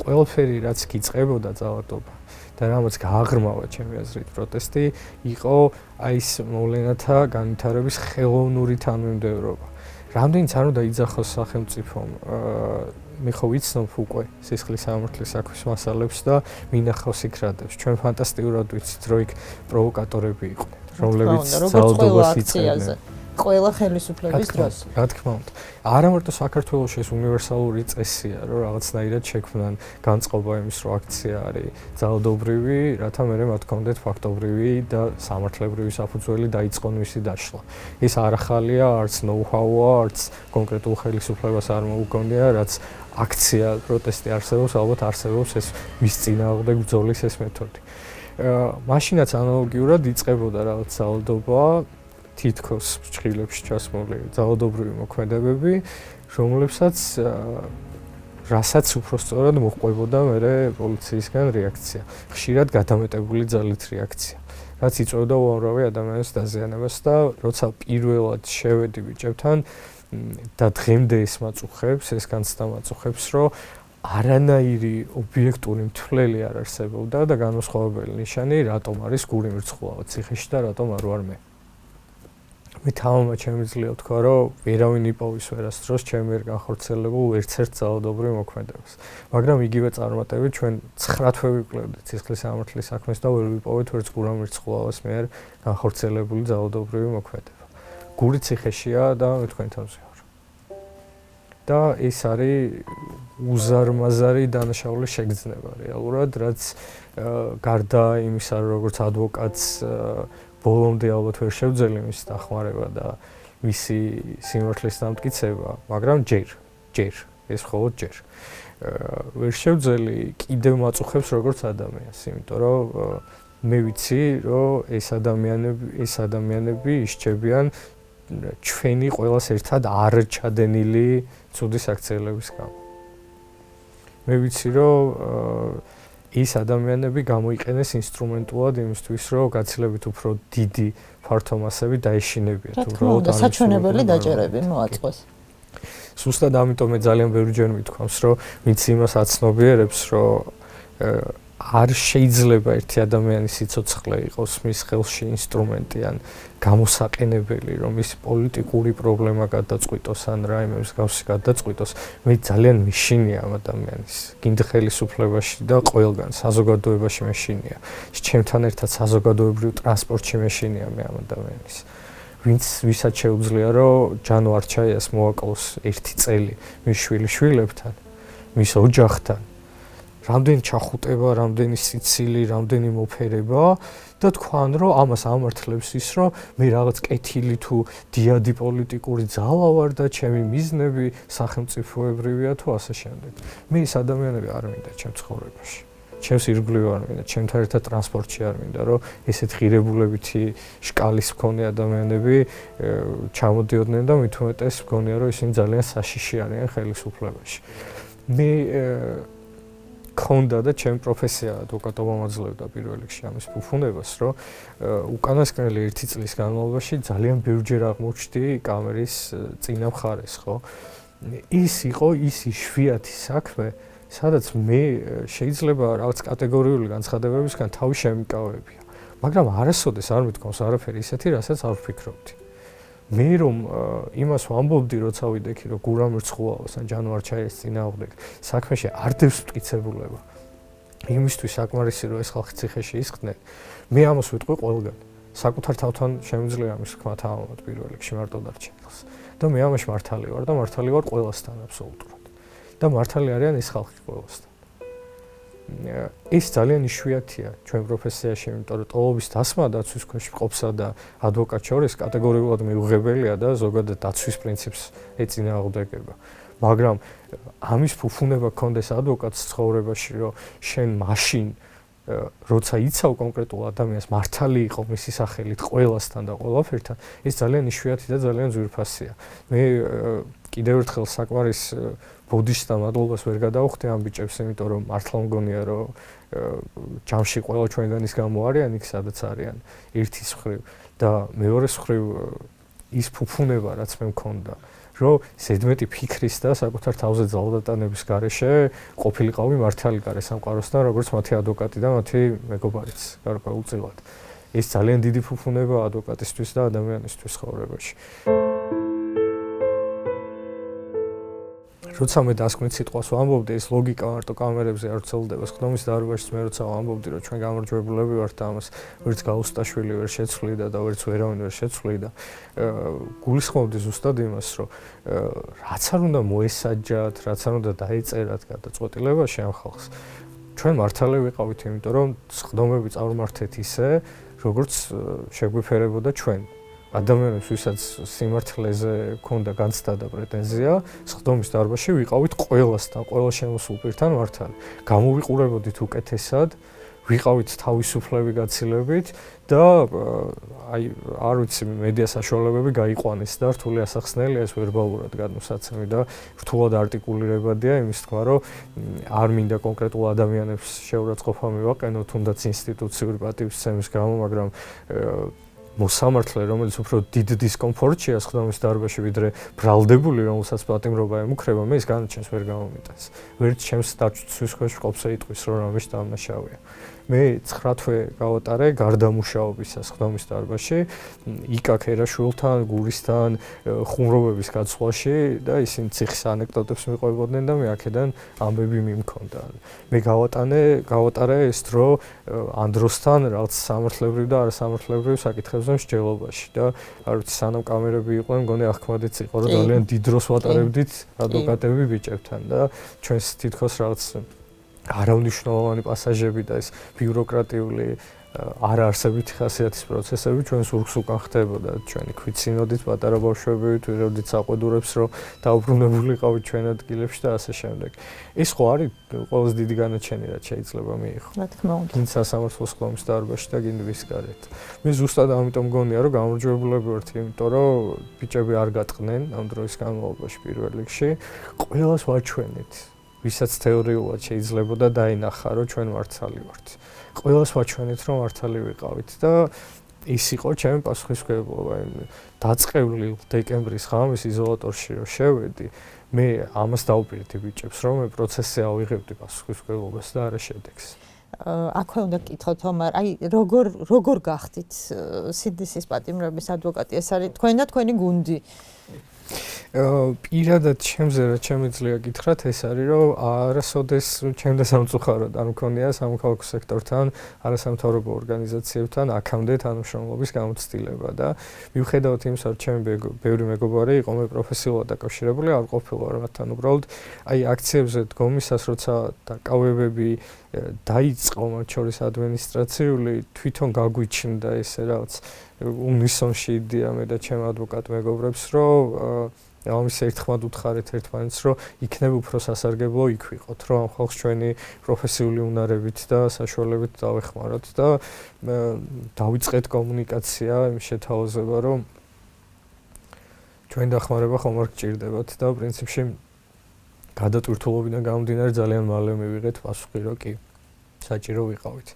ყველაფერი რაც გიწყებოდა ძალადობა და რამაც გააღრმავა ჩემი აზრით პროტესტი, იყო აი ეს მოვლენათა განვითარების ხელოვნური თანმიმდევრობა. რამდენიც არ უნდა იძახოს სახელმწიფომ, მე ხო ვიცნობ უკვე სისხლის სამართლის საქმის მასალებს და მინახავს იქ რადებს. ჩვენ ფანტასტიკურად ვიცით, რომ იქ პროვოკატორები იყვნენ, რომლებიც ძალადობას იწყებდნენ. ყველა ხელისუფლების დროს. რა თქმა უნდა. არა მარტო საქართველოში ეს უნივერსალური წესია, რომ რაღაცნაირად შექმნან განწყობა იმის, რომ აქცია არის ძალადობრივი, რათა მერე მათ კონდეთ ფაქტობრივი და სამართლებრივი საფუძველი დაიწყონ მისი დაშლა. ეს არ ახალია, არც ნოუ-ჰაუა, არც კონკრეტულ ხელისუფლებას არ მოუგონია, რაც აქცია, პროტესტი არსებობს, ალბათ არსებობს ეს მის წინააღმდეგ ბრძოლის ეს მეთოდი. მაშინაც ანალოგიურად იწყებოდა რაღაც ძალადობა თითქოს ფრჩხილებში ჩასმული ძალადობრივი მოქმედებები, რომლებსაც რასაც უფრო სწორად მოჰყვებოდა მე პოლიციისგან რეაქცია. ხშირად გადამეტებული ძალით რეაქცია. რაც იწვევდა უამრავი ადამიანის დაზიანებას და როცა პირველად შევედი ბიჭებთან და დღემდე ეს მაწუხებს, ეს განცდა მაწუხებს, რომ არანაირი ობიექტური მთვლელი არ არსებობდა და განმსხვავებელი ნიშანი რატომ არის გური მრცხვავა ციხეში და რატომ არ ვარ მე. მე თამამად შემიძლია ვთქვა, რომ ვერავინ იპოვის ვერასდროს ჩემი მიერ განხორციელებულ ერთ-ერთ ძალადობრივ მოქმედებას. მაგრამ იგივე წარმატებით ჩვენ 9 თვე ვიკვლევდით სისხლის სამართლის საქმეს და ვერ ვიპოვეთ ვერც გურამ მრცხვავას მიერ განხორციელებული ძალადობრივი მოქმედება. გური ციხეშია და მე თქვენთან ვზიარ. და ეს არის უზარმაზარი დანაშაულის შეგრძნება რეალურად, რაც გარდა იმისა, როგორც ადვოკატს ბოლომდე ალბათ ვერ შევძელი მის დახმარება და მისი სიმართლის დამტკიცება, მაგრამ ჯერ ეს მხოლოდ ჯერ ვერ შევძელი კიდევ მაწუხებს როგორც ადამიანს, იმიტომ რომ მე ვიცი, რომ ეს ადამიანები ისჩებიან ჩვენი ყველას ერთად არ ჩადენილი ცუდი საქციელების გამო. მე ვიცი, რომ ის ადამიანები გამოიყენეს ინსტრუმენტულად იმისთვის, რომ გაცილებით უფრო დიდი ფართო მასები დაეშინებიათ. უბრალოდ საჩვენებელი დაჭერები მოაწყვეს. სუსტად ამიტომ მე ძალიან ბევრჯერ მithქვამს, რომ ვინც იმას აცნობიერებს, რომ არ შეიძლება ერთი ადამიანის სიცოცხლე იყოს მის ხელში ინსტრუმენტი ან გამოსაყენებელი, რომ ის პოლიტიკური პრობლემა გადაწყვიტოს ან რაიმე მსგავსი გადაწყვიტოს, მე ძალიან მეშინია ამ ადამიანის გინდ ხელისუფლებაში და ყველგან საზოგადოებაში მეშინია. ჩემთან ერთად საზოგადოებრივ ტრანსპორტში მეშინია მე ამ ადამიანის. ვისაც შეუძლია, რომ ჯანვარჩაიას მოაკლოს 1 წელი მის შვილებთან, მის ოჯახთან. რამდენი ჩახუტება, რამდენი სიცილი, რამდენი მოფერება და თქვან, რომ ამას ამართლებს ის, რომ მე რაღაც კეთილი თუ დიადი პოლიტიკური ძალა ვარ და ჩემი მიზნები სახელმწიფოებრივია თუ ასე შემდეგ. მე ეს ადამიანები არ მინდა ჩემ ცხოვრებაში. ჩემს ირგვლივ არ მინდა, ჩემთან ერთად ტრანსპორტში არ მინდა, რომ ესეთ ღირებულებითი შკალის მქონე ადამიანები ჩამოდიოდნენ და მით უმეტეს მგონია, რომ ისინი ძალიან საშიში არიან ხელისუფლებაში. მე ქონდა და ჩემი პროფესია ადვოკატობა მაძლევდა პირველ რიგში ამის ფუფუნებას, რომ უკანასკნელი 1 წლის განმავლობაში ძალიან ბევრჯერ აღმოჩნდი კამერის წინა მხარეს, ხო? ის იყო ის იშვიათი საქმე, სადაც მე შეიძლება რაღაც კატეგორიული განცხადებებისგან თავი შემიკავებია, მაგრამ არასოდეს არ მithქვამს არაფერი ისეთი, რასაც არ ვფიქრობდი. მე რომ იმას ვამბობდი, როცა ვიდექი, რომ გურამ მრცხვაოს ან ჯანვარჩაიას წინააღმდეგ საქმეში არ დევს მტკიცებულება. იმისთვის საკმარისი რომ ეს ხალხი ციხეში ისხდნენ, მე ამას ვიტყვი ყველგან. საკუთარ თავთან შემიძლია ამის თქმა თამამად პირველ რიგში მარტო დარჩენილს. და მე ამაში მართალი ვარ და მართალი ვარ ყველასთან აბსოლუტურად. და მართალი არიან ეს ხალხი ყველასთან. ეს ძალიან იშვიათია ჩვენ პროფესიაში, იმიტომ რომ ტოლობის დასმა დაცვის ქვეშ მყოფსა და ადვოკატ შორის კატეგორიულად მიუღებელია და ზოგადად დაცვის პრინციპს ეწინააღმდეგება. მაგრამ ამის ფუფუნება გქონდეს ადვოკატს ცხოვრებაში, რომ შენ მაშინ როცა იცავ კონკრეტულ ადამიანს მართალი იყო მისი სახელით ყველასთან და ყველაფერთან, ეს ძალიან იშვიათი და ძალიან ძვირფასია. მე კიდევ ერთხელ საკმარის ბოდიშს და მადლობას ვერ გადავხდი ამ ბიჭებს, იმიტომ რომ მართლა მგონია, რომ ჯამში ყველა ჩვენგანის გამო არიან იქ, სადაც არიან ერთის მხრივ და მეორეს მხრივ ის ფუფუნება, რაც მე მქონდა, რომ ზედმეტი ფიქრის და საკუთარ თავზე ძალადატანების გარეშე ყოფილიყავი მართალი გარესამყაროსთან, როგორც მათი ადვოკატი და მათი მეგობარიც გარკვეულწილად. ეს ძალიან დიდი ფუფუნებაა ადვოკატისთვის და ადამიანისთვის ცხოვრებაში. როცა მე დასკვნით სიტყვას ვამბობდი, ეს ლოგიკა მარტო კამერებზე არ ვრცელდება. ხდომის დარბაზში მე როცა ვამბობდი, რომ ჩვენ გამარჯვებულები ვართ და ამას ვერც გაუსტაშვილი ვერ შეცვლიდა და ვერც ვერავინ ვერ შეცვლიდა, გულისხმობდი ზუსტად იმას, რომ რაც არ უნდა მოესაჯათ, რაც არ უნდა დაეწერათ გადაწყვეტილებაში ამ ხალხს. ჩვენ მართალი ვიყავით, იმიტომ რომ ხდომები წარმართეთ ისე, როგორც შეგვიფერებოდა ჩვენ. ადამიანებს, ვისაც სიმართლეზე ქონდა განცდა და პრეტენზია, ხდომის დარბაზში ვიყავით ყველასთან, ყველა შემოსულ პირთან მართალი. გამოვიყურებოდით უკეთესად, ვიყავით თავისუფლები გაცილებით და აი არ ვიცი მედია საშუალებები გაიყვანეს და რთული ასახსნელია ეს ვერბალურად გადმოსაცემი და რთულად არტიკულირებადია იმის თქმა რომ არ მინდა კონკრეტულ ადამიანებს შეურაცხყოფა მივაყენო თუნდაც ინსტიტუციური პატივისცემის გამო მაგრამ მოსამართლე რომელიც უფრო დიდ დისკომფორტშია სხდომის დარბაზში ვიდრე ბრალდებული რომელსაც პატიმრობა ემუქრება მე ის განაჩენს ვერ გამომიტანს ვერც ჩემს დაცვის ქვეშ ყოფსა იტყვის რომ რამე შთამაშავია მე 9 თვე გავატარე გარდამუშაობის სხდომის დარბაზში იკა ქერაშვილთან გურისთან ხუმრობების გაცვლაში და ისინი ციხის ანეკდოტებს მიყვებოდნენ და მე აქედან ამბები მიმქონდა მე გავატარე ეს დრო ანდროსთან რაღაც სამართლებრივ და არასამართლებრივ საკითხებზე მსჯელობაში და არ ვიცი სანამ კამერები იყვნენ მგონი ახმადიც იყო რომ ძალიან დიდ დროს ვატარებდით ადვოკატები ბიჭებთან და ჩვენს თითქოს რაღაც არავნიშნულოვანი პასაჟები და ეს ბიუროკრატიული არაარსებითი ხასიათის პროცესები ჩვენ სურგს უკან ხდებოდა ჩვენი ქვიცინოდით პატარა ბავშვები ვიღებდით საყვედურებს რომ დაუბრუნებულიყავით ჩვენ ადგილებში და ასე შემდეგ ეს ხო არის ყველაზე დიდი განაჩენი რაც შეიძლება მიიღო რა თქმა უნდა გინ სასამართლოს სხდომის დარბაზში და გინ ვისკარეთ მე ზუსტად ამიტომ მგონია რომ გამარჯვებულები ვართ იმიტომ რომ ბიჭები არ გატყნენ ამ დროის განმავლობაში პირველ რიგში ყველას ვაჩვენეთ ვისაც თეორიულად შეიძლება და დაინახა რომ ჩვენ მართალი ვართ ყველას ვაჩვენეთ რომ მართალი ვიყავით და ის იყო ჩემი პასუხისმგებლობა დაწყევლილ დეკემბრის ღამეს იზოლატორში რომ შევედი მე ამას დავუპირდი ბიჭებს რომ მე პროცესზე ავიღებდი პასუხისმგებლობას და არა შედეგს აქვე უნდა გკითხოთ თომარ აი როგორ გახდით სინდისის პატიმრობის ადვოკატი ეს არის თქვენ და თქვენი გუნდი პირადად ჩემზე რა შემიძლია გითხრათ ეს არის რომ არასოდეს ჩემდა სამწუხაროდ არ მქონია სამოქალაქო სექტორთან არასამთავრობო ორგანიზაციებთან აქამდე თანამშრომლობის გამოცდილება და მიუხედავად იმისა რომ ჩემი ბევრი მეგობარი იყო მე პროფესიულად დაკავშირებული არ ყოფილა მათთან უბრალოდ აი აქციებზე დგომისას როცა დაკავებები დაიწყო მათ შორის ადმინისტრაციული თვითონ გაგვიჩნდა ესე რაღაც უნისონში იდეა მე და ჩემ ადვოკატ მეგობრებს რომ ამის ერთხმად უთხარით ერთმანეთს რომ იქნებ უფრო სასარგებლო იქ ვიყოთ რომ ამ ხალხს ჩვენი პროფესიული უნარებით და საშუალებით დავეხმაროთ და დავიწყეთ კომუნიკაცია იმ შეთავაზება რომ ჩვენ დახმარება ხომ არ გჭირდებათ და პრინციპში გადატვირთულობიდან გამომდინარე ძალიან მალე მივიღეთ პასუხი რომ კი საჭირო ვიყავით.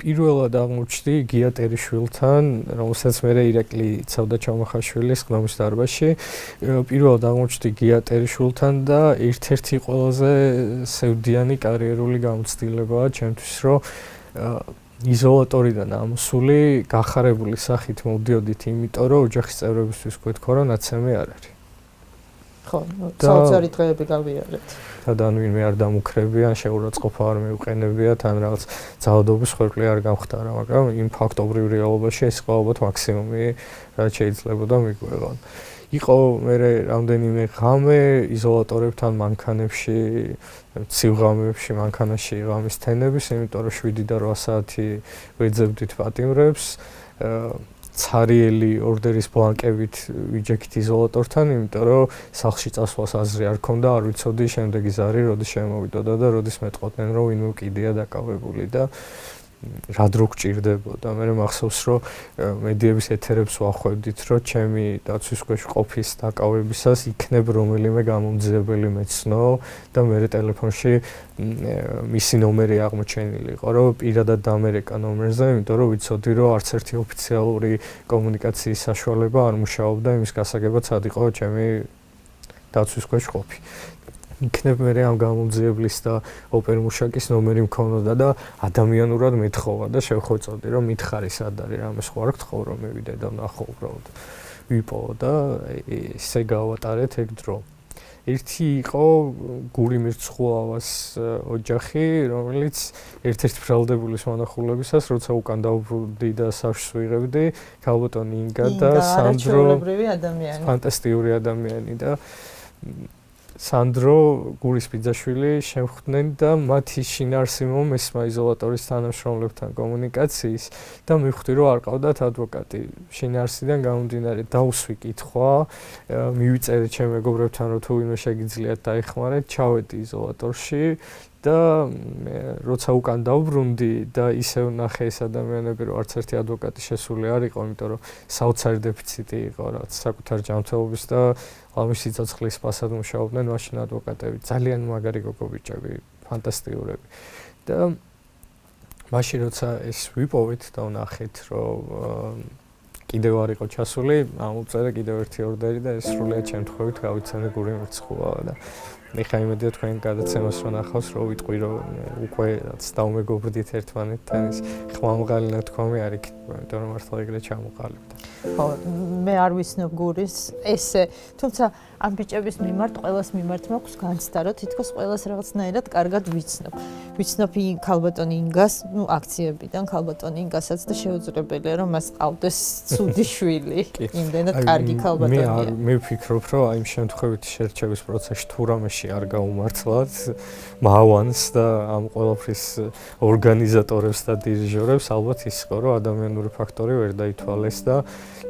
პირველად აღმოჩნდი გია ტერიშვილთან, რომელსაც მე ირაკლი იცავდა ჩამახაშვილი სხდომის დარბაზში. პირველად აღმოჩნდი გია ტერიშვილთან და ერთ-ერთი ყველაზე სევდიანი კარიერული გამოცდილებაა ჩემთვის, რომ იზოლატორიდან ამოსული გახარებული სახით მოვდიოდით, იმიტომ რომ ოჯახის წევრებისთვის გვეთქვა, რომ ნაცემი არ არის. ხო, საოცარი დღეები გავიარეთ. თან ვინმე არ დამუქრებიან, შეურაცხყოფა არ მივყენებია, თან რაღაც ძალადობის ხვერპლი არ გამხდარა, მაგრამ იმ ფაქტობრივ რეალობაში ეს იყო ალბათ მაქსიმუმი, რაც შეიძლებოდა მიგვეღონ. იყო მე რამდენიმე ღამე იზოლატორებთან მანქანებში, ცივღამეებში, მანქანაში ღამის თენების, იმიტომ რომ 7 და 8 საათი ვეძებდით პატიმრებს. ცარიელი ორდერის ბლანკებით ვიჯექით იზოლატორთან, იმიტომ რომ სახლში წასვლას აზრი არ ქონდა, არ ვიცოდი შემდეგი ზარი როდის შემოვიდოდა და როდის მეტყოდნენ, რომ ვინმე კიდეა დაკავებული და რა დრო გჭირდებოდა. მე მახსოვს, რომ მედიების ეთერებს ვახვევდით, რომ ჩემი დაცვის ქვეშ ყოფის დაკავებისას იქნებ რომელიმე გამომძიებელი მეცნო და მე ტელეფონში მისი ნომერი აღმოჩენილი იყო, რომ პირადად დამერეკა ნომერზე, იმიტომ რომ ვიცოდი, რომ არც ერთი ოფიციალური კომუნიკაციის საშუალება არ მუშაობდა იმის გასაგებად, სად იყო ჩემი დაცვის ქვეშ ყოფი. იქნებ მე ამ გამომძიებლის და ოპერმუშაკის ნომერი მქონოდა და ადამიანურად მეთხოვა და შევხვეწოდი რომ მითხარი სად არის რამე სხვა არ გთხოვ რომ მივიდე და ნახო უბრალოდ ვიპოვო და ესე გავატარეთ ეგ დრო. ერთი იყო გური მირცხულავას ოჯახი, რომელიც ერთ-ერთი ბრალდებულის მონახულებისას, როცა უკან დავბრუნდი და საშს ვიღებდი, ქალბატონი ინგა და სანდრო ადამიანები. ფანტასტიკური ადამიანი და სანდრო გურის ბიძაშვილი შემხვდნენ და მათი შინაარსი მომესმა იზოლატორის თანამშრომლებთან კომუნიკაციის და მივხვდი რომ არ ყავდათ ადვოკატი. შინაარსიდან გამომდინარე დაუსვი კითხვა, მივიწერე ჩემ მეგობრებთან რომ თუ ვინმე შეგიძლიათ დაეხმარეთ, ჩავედი იზოლატორში და როცა უკან დავბრუნდი და ისევ ნახე ეს ადამიანები რომ არც ერთი ადვოკატი შესული არ იყო, იმიტომ რომ საოცარი დეფიციტი იყო რაც საკუთარ ჯანმრთელობის და ამის სიცოცხლის პასად მუშაობდნენ მაშინ ადვოკატები, ძალიან მაგარი გოგო-ბიჭები, ფანტასტიკურები. და მაშინ როცა ეს ვიპოვეთ და ვნახეთ რომ კიდევ არ იყო ჩასული, ამოვწერე კიდევ ერთი ორდერი და ეს სრულიად შემთხვევით გავიცანე გური მრცხულა და მიხა იმედია თქვენ გადაცემას რომ ნახავს რომ ვიტყვი რომ უკვე რაც დავმეგობრდით ერთმანეთთან ის ხმამაღალი ნათქვამი არ იქნება, იმიტომ რომ მართლა ეგრე ჩამოყალიბდა. ხო, მე არ ვიცნობ გურის ესე, თუმცა ამ ბიჭების მიმართ ყველას მიმართ მაქვს განცდა, რომ თითქოს ყველას რაღაცნაირად კარგად ვიცნობ. ვიცნობ ქალბატონ ინგას, აქციებიდან ქალბატონ ინგასაც და შეუძლებელია რომ მას ყავდეს ცუდი შვილი. იმდენად კარგი ქალბატონია. მე ვფიქრობ, რომ აი ამ შემთხვევით შერჩევის პროცესში თუ რამეში არ გაუმართლად, მავანს და ამ ყველაფრის ორგანიზატორებს და დირიჟორებს ალბათ ის იყო, რომ ადამიანური ფაქტორი ვერ დაითვალეს და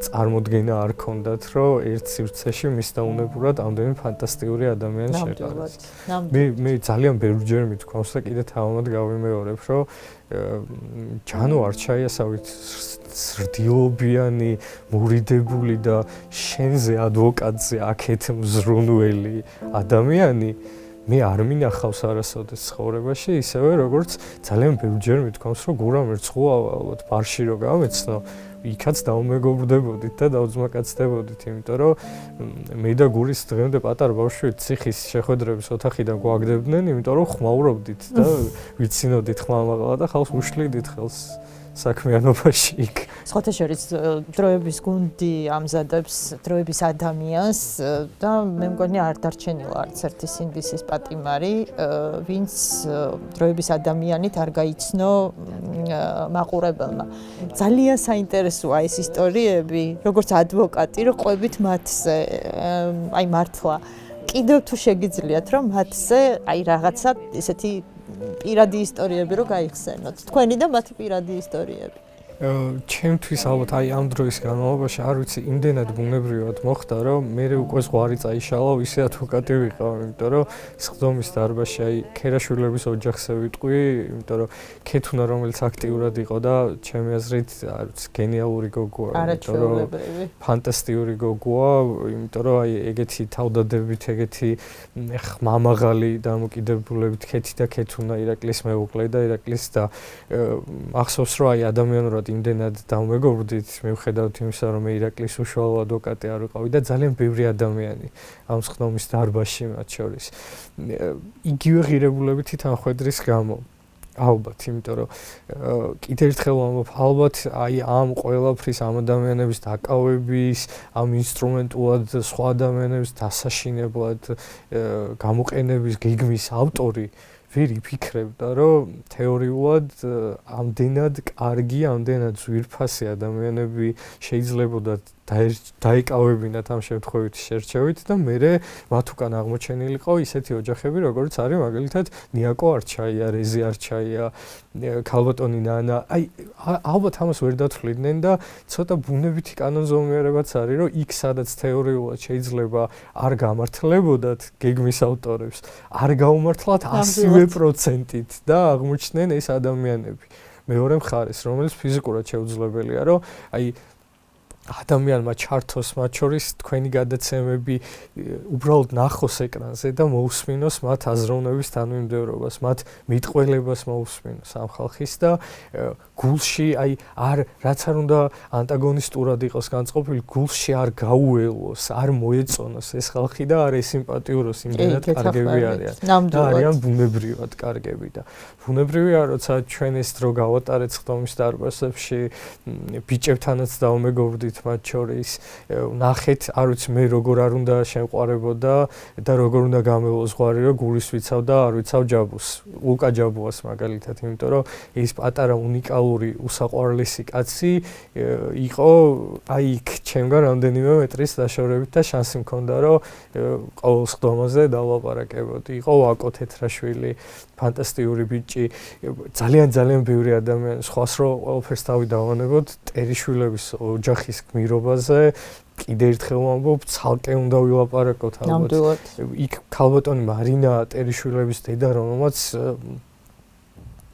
წარმოდგენა არ ქონდათ, რომ ერთ სივრცეში მისდაუნებურად ამდენი ფანტასტიკური ადამიანი შეყარეს. მე ძალიან ბევრჯერ მithქვავს და კიდე თავად გავიმეორებ, რომ ჯანო არჩაიასავით ზრდილობიანი, მურიდებული და შენზე ადვოკატზე აქეთ მზრუნველი ადამიანი მე არ მინახავს არასოდეს ცხოვრებაში, ისევე როგორც ძალიან ბევრჯერ მithქვავს, რომ გურა მერცხულა ალბათ ბარში რო გამეცნო, იქაც დავმეგობრდებოდით და დავძმაკაცდებოდით, იმიტომ რომ მე და გურის დღემდე პატარა ბავშვი ციხის შეხვედრების ოთახიდან გვაგდებდნენ, იმიტომ რომ ხმაურობდით და ვიცინოდით ხმამაღლა და ხალხს უშლიდით ხელს საქმიანობაში იქ. სხვათა შორის დროების გუნდი ამზადებს დროების ადამიანს და მე მგონი არ დარჩენილა არც ერთი სინდისის პატიმარი, ვინც დროების ადამიანით არ გაიცნო მაყურებელმა. ძალიან საინტერესოა ეს ისტორიები, როგორც ადვოკატი, რომ ყვებით მათზე, აი მართლა კიდევ თუ შეგიძლიათ რომ მათზე აი რაღაცა ესეთი პირადი ისტორიები რო გაიხსენოთ. თქვენი და მათი პირადი ისტორიები. ჩემთვის ალბათ აი ამ დროის განმავლობაში არ ვიცი, იმდენად ბუნებრივად მოხდა, რომ მე უკვე ზღვარი წაიშალა, ისე ადვოკატი ვიყავ, იმიტომ რომ სხდომის დარბაზში აი ქერაშვილების ოჯახზე ვიტყვი, იმიტომ რომ ქეთუნა რომელიც აქტიურად იყო და ჩემი აზრით, არ ვიცი, გენიალური გოგოა, იმიტომ რომ ფანტასტიკური გოგოა, იმიტომ რომ აი ეგეთი თავდადებით, ეგეთი ხმამაღალი დამოკიდებულებით ქეთი და ქეთუნა ირაკლის მეუღლე და ირაკლის და ახსოვს რომ აი ადამიანურად იმდენად დავმეგობრდით, მიუხედავად იმისა, რომ მე ირაკლის უშუალო ადვოკატი არ ვიყავი და ძალიან ბევრი ადამიანი ამ სხდომის დარბაზში მათ შორის. იგივე ღირებულებითი თანხwebdriver-ის გამო. ალბათ, იმიტომ რომ კიდევ ერთხელ ვამბობ, ალბათ აი ამ ყველაფრის ამ ადამიანების დაკავების, ამ ინსტრუმენტულად სხვა ადამიანების დასაშინებლად გამოყენების გეგმის ავტორი ვერ იფიქრებდა, რომ თეორიულად ამდენად კარგი, ამდენად ძვირფასი ადამიანები შეიძლებოდა დაიკავებინათ ამ შემთხვევით შერჩევით და მე მათ უკან აღმოჩენილიყო ისეთი ოჯახები, როგორც არის მაგალითად ნიაკო არჩაია, რეზი არჩაია, ქალბატონი ნანა. აი ალბათ ამას ვერ დათვლიდნენ და ცოტა ბუნებითი კანონზომიერებაც არის, რომ იქ სადაც თეორიულად შეიძლება არ გამართლებოდათ გეგმის ავტორებს, არ გაუმართლათ 100%-ით და აღმოჩნდნენ ეს ადამიანები. მეორე მხარეს, რომელიც ფიზიკურად შეუძლებელია, რომ აი ადამიანმა ჩართოს მათ შორის თქვენი გადაცემები უბრალოდ ნახოს ეკრანზე და მოусმინოს მათ აზროვნების თანმიმდევრობას, მათ მიტყველებას მოусმინოს ამ ხალხის და გულში აი არ რაც არ უნდა ანტაგონისტურად იყოს განწყობილი, გულში არ გაუელოს, არ მოეწონოს ეს ხალხი და არ ესიმპათიუროს იმდენად კარგები არიან. და არიან ბუნებრივად კარგები და ბუნებრივია, როცა ჩვენ ეს დრო გავატარეთ სხდომის დარბაზებში, ბიჭებთანაც დავმეგობრდით მივედით მათ შორის, ნახეთ, არ ვიცი მე როგორ არ უნდა შემყარებოდა და როგორ უნდა გამეულო ზღვარი, რომ გულის ვიცავ და არ ვიცავ ჯაბუს. ლუკა ჯაბუას მაგალითად, იმიტომ რომ ის პატარა უნიკალური უსაყვარლესი კაცი იყო აი იქ ჩემგან რამდენიმე მეტრის დაშორებით და შანსი მქონდა რომ ყოველ სხდომაზე დავაპარაკებოდი. იყო ვაკო თეთრაშვილი, ფანტასტიკური ბიჭი, ძალიან ბევრი ადამიანი, სხვას რო ყველაფერს თავი დავანებოთ, ტერიშვილების ოჯახის გმირობაზე კიდე ერთხელ ვამბობ, ცალკე უნდა ვილაპარაკოთ ალბათ. იქ ქალბატონი მარინა ტერიშვილების დედა, რომელმაც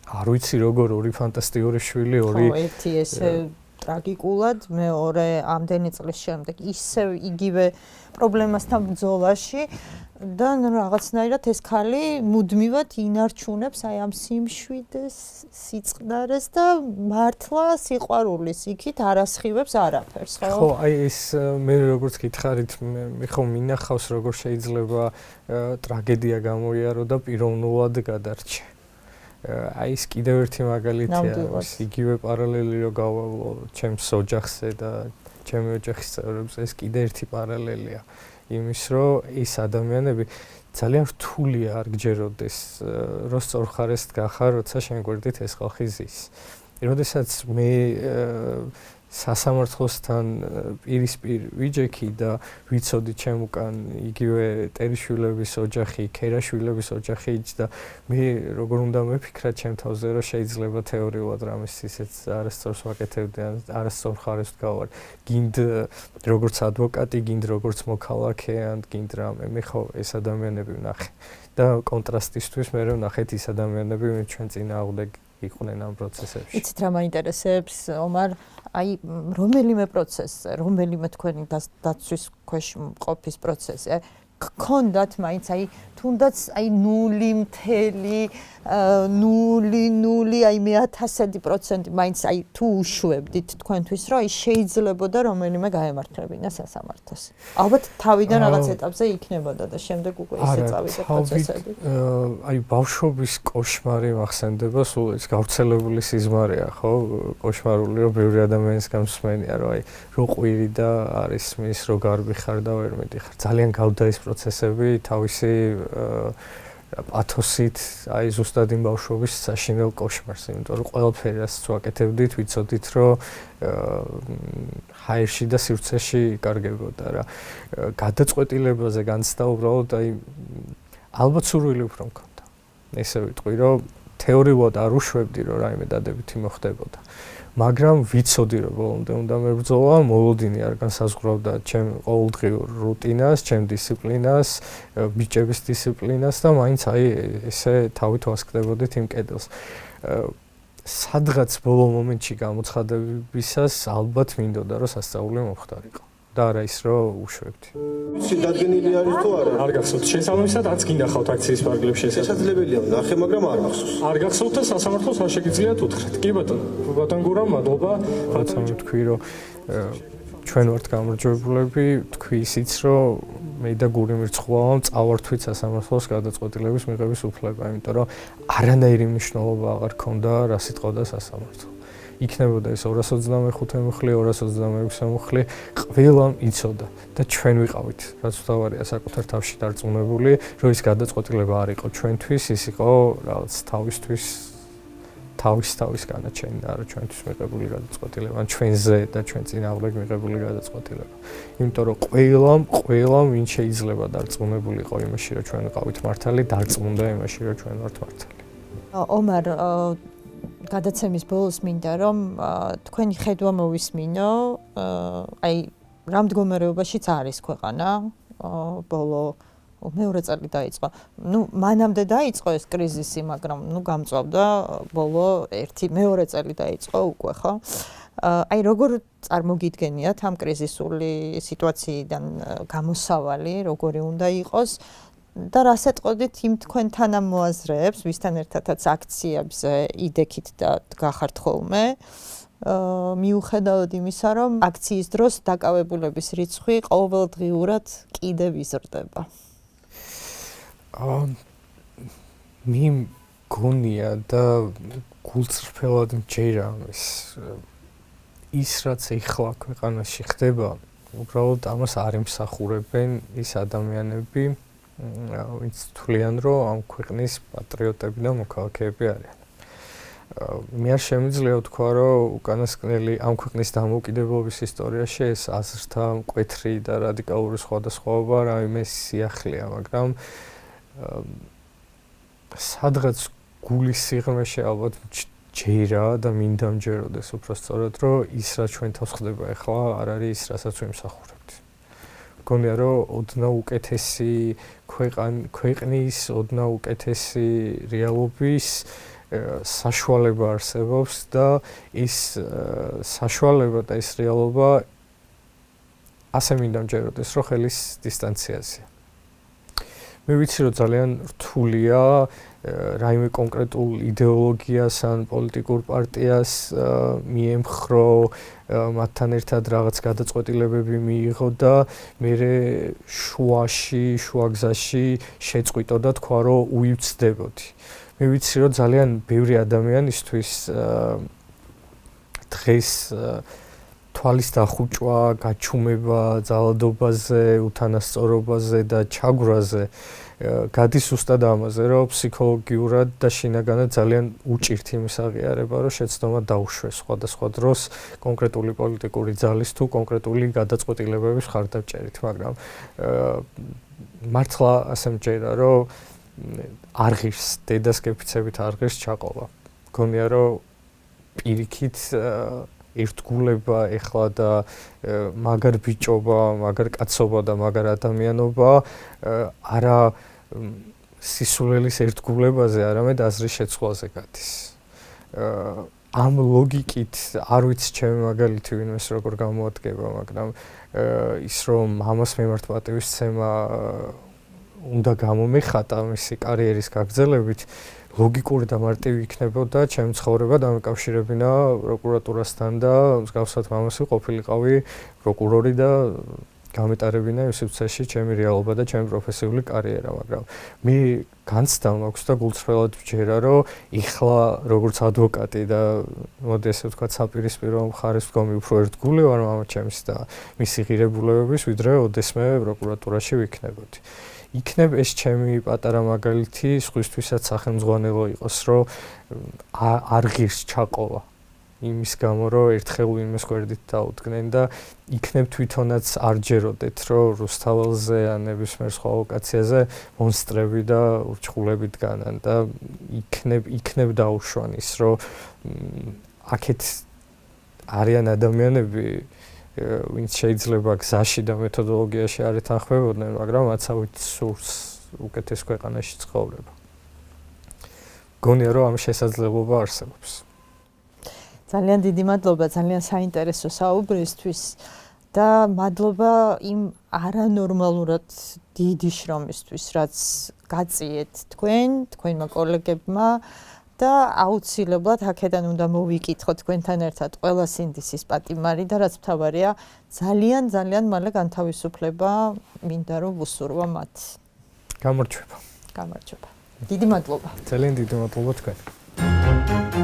არ ვიცი როგორ ორი ფანტასტიკური შვილი, ორი ერთი ესე ტრაგიკულად, მეორე ამდენი წლის შემდეგ ისევ იგივე პრობლემასთან ბრძოლაში და რაღაცნაირად ეს ქალი მუდმივად ინარჩუნებს აი ამ სიმშვიდეს, სიწყდარეს და მართლა სიყვარულის იქით არ ასხივებს არაფერს, ხო? ხო, აი ეს მე როგორც გითხარით, მე ხომ მინახავს როგორ შეიძლება ტრაგედია გამოიარო და პიროვნულად გადარჩე. აი ეს კიდევ ერთი მაგალითია, იგივე პარალელი რო გავავლო ჩემს ოჯახზე და ჩემი ოჯახის წევრებზე, ეს კიდე ერთი პარალელია. იმის რომ ის ადამიანები ძალიან რთულია არ გჯეროდეს რომ სწორ მხარეს დგახარ, როცა შენ გვერდით ეს ხალხი ზის. როდესაც მე სასამართლოსთან პირისპირ ვიჯექი და ვიცოდი ჩემ უკან იგივე ტერიშვილების ოჯახი, ქერაშვილების ოჯახი და მე როგორ უნდა მეფიქრა ჩემ თავზე რომ შეიძლება თეორიულად რამეს ისეც არასწორს ვაკეთებდი ან არასწორ მხარეს ვდგავარ. გინდ როგორც ადვოკატი, გინდ როგორც მოქალაქე ან გინდ რამე, მე ხო ეს ადამიანები ვნახე და კონტრასტისთვის მე ვნახეთ ის ადამიანები, ვინც ჩვენ წინააღმდეგ იყვნენ ამ პროცესებში. იცით რა მაინტერესებს, ომარ, აი რომელიმე პროცესზე, რომელიმე თქვენი დაცვის ქვეშ მყოფის პროცესზე გქონდათ მაინც აი თუნდაც აი 0.0 აი 1000% მაინც აი თუ უშვებდით თქვენთვის რომ აი შეიძლებოდა რომელიმე გაემართლებინა სასამართლოს. ალბათ თავიდან რაღაც ეტაპზე იქნებოდა და შემდეგ უკვე ისე წავიდა პროცესები. აი ბავშვობის კოშმარი მახსენდება, სულ ეს გავრცელებული სიზმარეა, ხო? კოშმარული რომ ბევრი ადამიანის გამსმენია, რომ აი რო ყვირი და არის მის რო გარბი ხარ და ვერ მიდიხარ. ძალიან გავდა ეს პროცესები თავისი პათოსით, აი ზუსტად იმ ბავშვობის საშინელ კოშმარს, იმიტომ რომ ყველაფერი რასაც ვაკეთებდით, ვიცოდით, რომ ჰაერში და სივრცეში იკარგებოდა რა. გადაწყვეტილებაზე განცდა უბრალოდ აი ალბათ სურვილი უფრო მქონდა. ესე ვიტყვი, რომ თეორიულად არ უშვებდი, რომ რაიმე დადებითი მოხდებოდა. მაგრამ ვიცოდი რომ ბოლომდე უნდა მებრძოლა, მოლოდინი არ განსაზღვრავდა ჩემ ყოველდღიურ რუტინას, ჩემ დისციპლინას, ბიჭების დისციპლინას და მაინც აი ესე თავით ვასკდებოდით იმ კედელს. სადღაც ბოლო მომენტში გამოცხადებისას ალბათ მინდოდა რომ სასწაული მომხდარიყო. და არა ის რომ უშვებდი. ვიცი დადგენილი არის თუ არა? არ გახსოვთ. შესაბამისად არც გინახავთ აქციის ფარგლებში შესაძლებელია ნახე, მაგრამ არ მახსოვს. არ გახსოვთ და სასამართლოს არ შეგიძლიათ უთხრეთ. კი ბატონო. ბატონ გურამ, მადლობა. როცა თქვი რომ ჩვენ ვართ გამარჯვებულები, თქვი ისიც რომ მე და გური მირცხვავამ წავართვით სასამართლოს გადაწყვეტილების მიღების უფლება, იმიტომ რომ არანაირი მნიშვნელობა აღარ ქონდა რა სიტყოდა სასამართლო. იქნებოდა ეს 225 მუხლი, 226 მუხლი, ყველამ იცოდა და ჩვენ ვიყავით, რაც თავარია საკუთარ თავში დარწმუნებული, რომ ის გადაწყვეტილება არ იყო ჩვენთვის, ის იყო რაღაც თავის განაჩენი და არა ჩვენთვის მიღებული გადაწყვეტილება, ან ჩვენზე და ჩვენ წინააღმდეგ მიღებული გადაწყვეტილება. იმიტომ რომ ყველამ ვინ შეიძლება დარწმუნებულიყო იმაში, რომ ჩვენ ვიყავით მართალი, დარწმუნდა იმაში, რომ ჩვენ ვართ მართალი. ომარ გადაცემის ბოლოს მინდა რომ თქვენი ხედვა მოვისმინო, აი რა მდგომარეობაშიც არის ქვეყანა, ბოლო მეორე წელი დაიწყო. მანამდე დაიწყო ეს კრიზისი, მაგრამ გამწვავდა ბოლო მეორე წელი დაიწყო უკვე, ხო? აი როგორ წარმოგიდგენიათ ამ კრიზისული სიტუაციიდან გამოსავალი, როგორი უნდა იყოს? და რას ეტყოდით იმ თქვენ თანამოაზრეებს, ვისთან ერთადაც აქციებზე იდექით და გახართ ხოლმე, მიუხედავად იმისა, რომ აქციის დროს დაკავებულების რიცხვი ყოველდღიურად კიდევ იზრდება. მე მგონია და გულწრფელად მჯერა ეს ის რაც ეხლა ქვეყანაში ხდება, უბრალოდ ამას არ ემსახურებენ ის ადამიანები, ვინც თვლიან, რომ ამ ქვეყნის პატრიოტები და მოქალაქეები არიან. მე არ შემიძლია ვთქვა, რომ უკანასკნელი ამ ქვეყნის დამოუკიდებლობის ისტორიაში ეს აზრთა მკვეთრი და რადიკალური სხვადასხვაობა რაიმე სიახლეა, მაგრამ სადღაც გულის სიღრმეში ალბათ ჯერა და მინდა მჯეროდეს უბრალოდ რომ ის რაც ჩვენ თავს ხდება ახლა არ არის ის რასაც ვიმსახურებთ. მგონია რომ ოდნავ უკეთესი ქვეყნის, ოდნავ უკეთესი რეალობის საშუალება არსებობს და ის საშუალება და ის რეალობა ასე მინდა მჯეროდეს რომ ხელის დისტანციაზეა. მე ვიცი რომ ძალიან რთულია რაიმე კონკრეტულ იდეოლოგიას ან პოლიტიკურ პარტიას მიემხრო, მათთან ერთად რაღაც გადაწყვეტილებები მიიღო და მე შუაგზაში შეწყვიტო და თქვა რომ უივცდებოდი. მე ვიცი რომ ძალიან ბევრი ადამიანისთვის დღეს თვალის დახუჭვა, გაჩუმება, ძალადობაზე, უთანასწორობაზე და ჩაგვრაზე გადის უსტად ამაზე, რომ ფსიქოლოგიურად და შინაგანად ძალიან უჭირთ იმის აღიარება, რომ შეცდომა დაუშვეს სხვადასხვა დროს კონკრეტული პოლიტიკური ძალის თუ კონკრეტული გადაწყვეტილებების ხარდაჭერით, მაგრამ მართლა ასე მჯერა, რომ არ ღირს დედას გეფიცებით არ ღირს ჩაყოლა. მგონია რომ პირიქით ერთგულება ეხლა და მაგარ ბიჭობა, მაგარ კაცობა და მაგარ ადამიანობა არა სისულელის ერთგულებაზე, არამედ აზრის შეცვლაზე გადის. ამ ლოგიკით არ ვიცი ჩემი მაგალითი ვინმეს როგორ გამოადგება, მაგრამ ის რომ მამას მიმართ პატივისცემა უნდა გამომეხატა მისი კარიერის გაგრძელებით, ლოგიკური და მარტივი იქნებოდა ჩემი ცხოვრება დამეკავშირებინა პროკურატურასთან და მსგავსად მამასი ყოფილიყავი პროკურორი და გამეტარებინა იმ სივრცეში ჩემი რეალობა და ჩემი პროფესიული კარიერა, მაგრამ მე განცდა მაქვს და გულწრფელად ვჯერა, რომ ეხლა როგორც ადვოკატი და მოდი ესე ვთქვათ საპირისპირო მხარეს ვდგომი უფრო ერთგული ვარ მამაჩემის და მისი ღირებულებების, ვიდრე ოდესმე პროკურატურაში ვიქნებოდი. იქნებ ეს ჩემი პატარა მაგალითი სხვისთვისაც სახელმძღვანელო იყოს, რომ არ ღირს ჩაყოლა იმის გამო, რომ ერთხელ ვინმეს გვერდით დაუდგნენ და იქნებ თვითონაც არ ჯეროდეთ, რომ რუსთაველზე ან ნებისმიერ სხვა ლოკაციაზე მონსტრები და ურჩხულები დგანან და იქნებ დაუშვან ის, რომ აქეთ არიან ადამიანები ვინც შეიძლება გზაში და მეთოდოლოგიაში არ ეთანხმებოდნენ, მაგრამ აცავით სურს უკეთეს ქვეყანაში ცხოვრება. გონია რომ ამ შესაძლებლობა არსებობს. ძალიან დიდი მადლობა, ძალიან საინტერესო საუბრისთვის და მადლობა იმ არანორმალურად დიდი შრომისთვის, რაც გაწიეთ თქვენმა კოლეგებმა და აუცილებლად აქედან უნდა მოვიკითხოთ თქვენთან ერთად ყველა სინდისის პატიმარი და რაც მთავარია, ძალიან მალე განთავისუფლება მინდა რომ ვუსურვა მათ. გამარჯვება. დიდი მადლობა. ძალიან დიდი მადლობა თქვენ.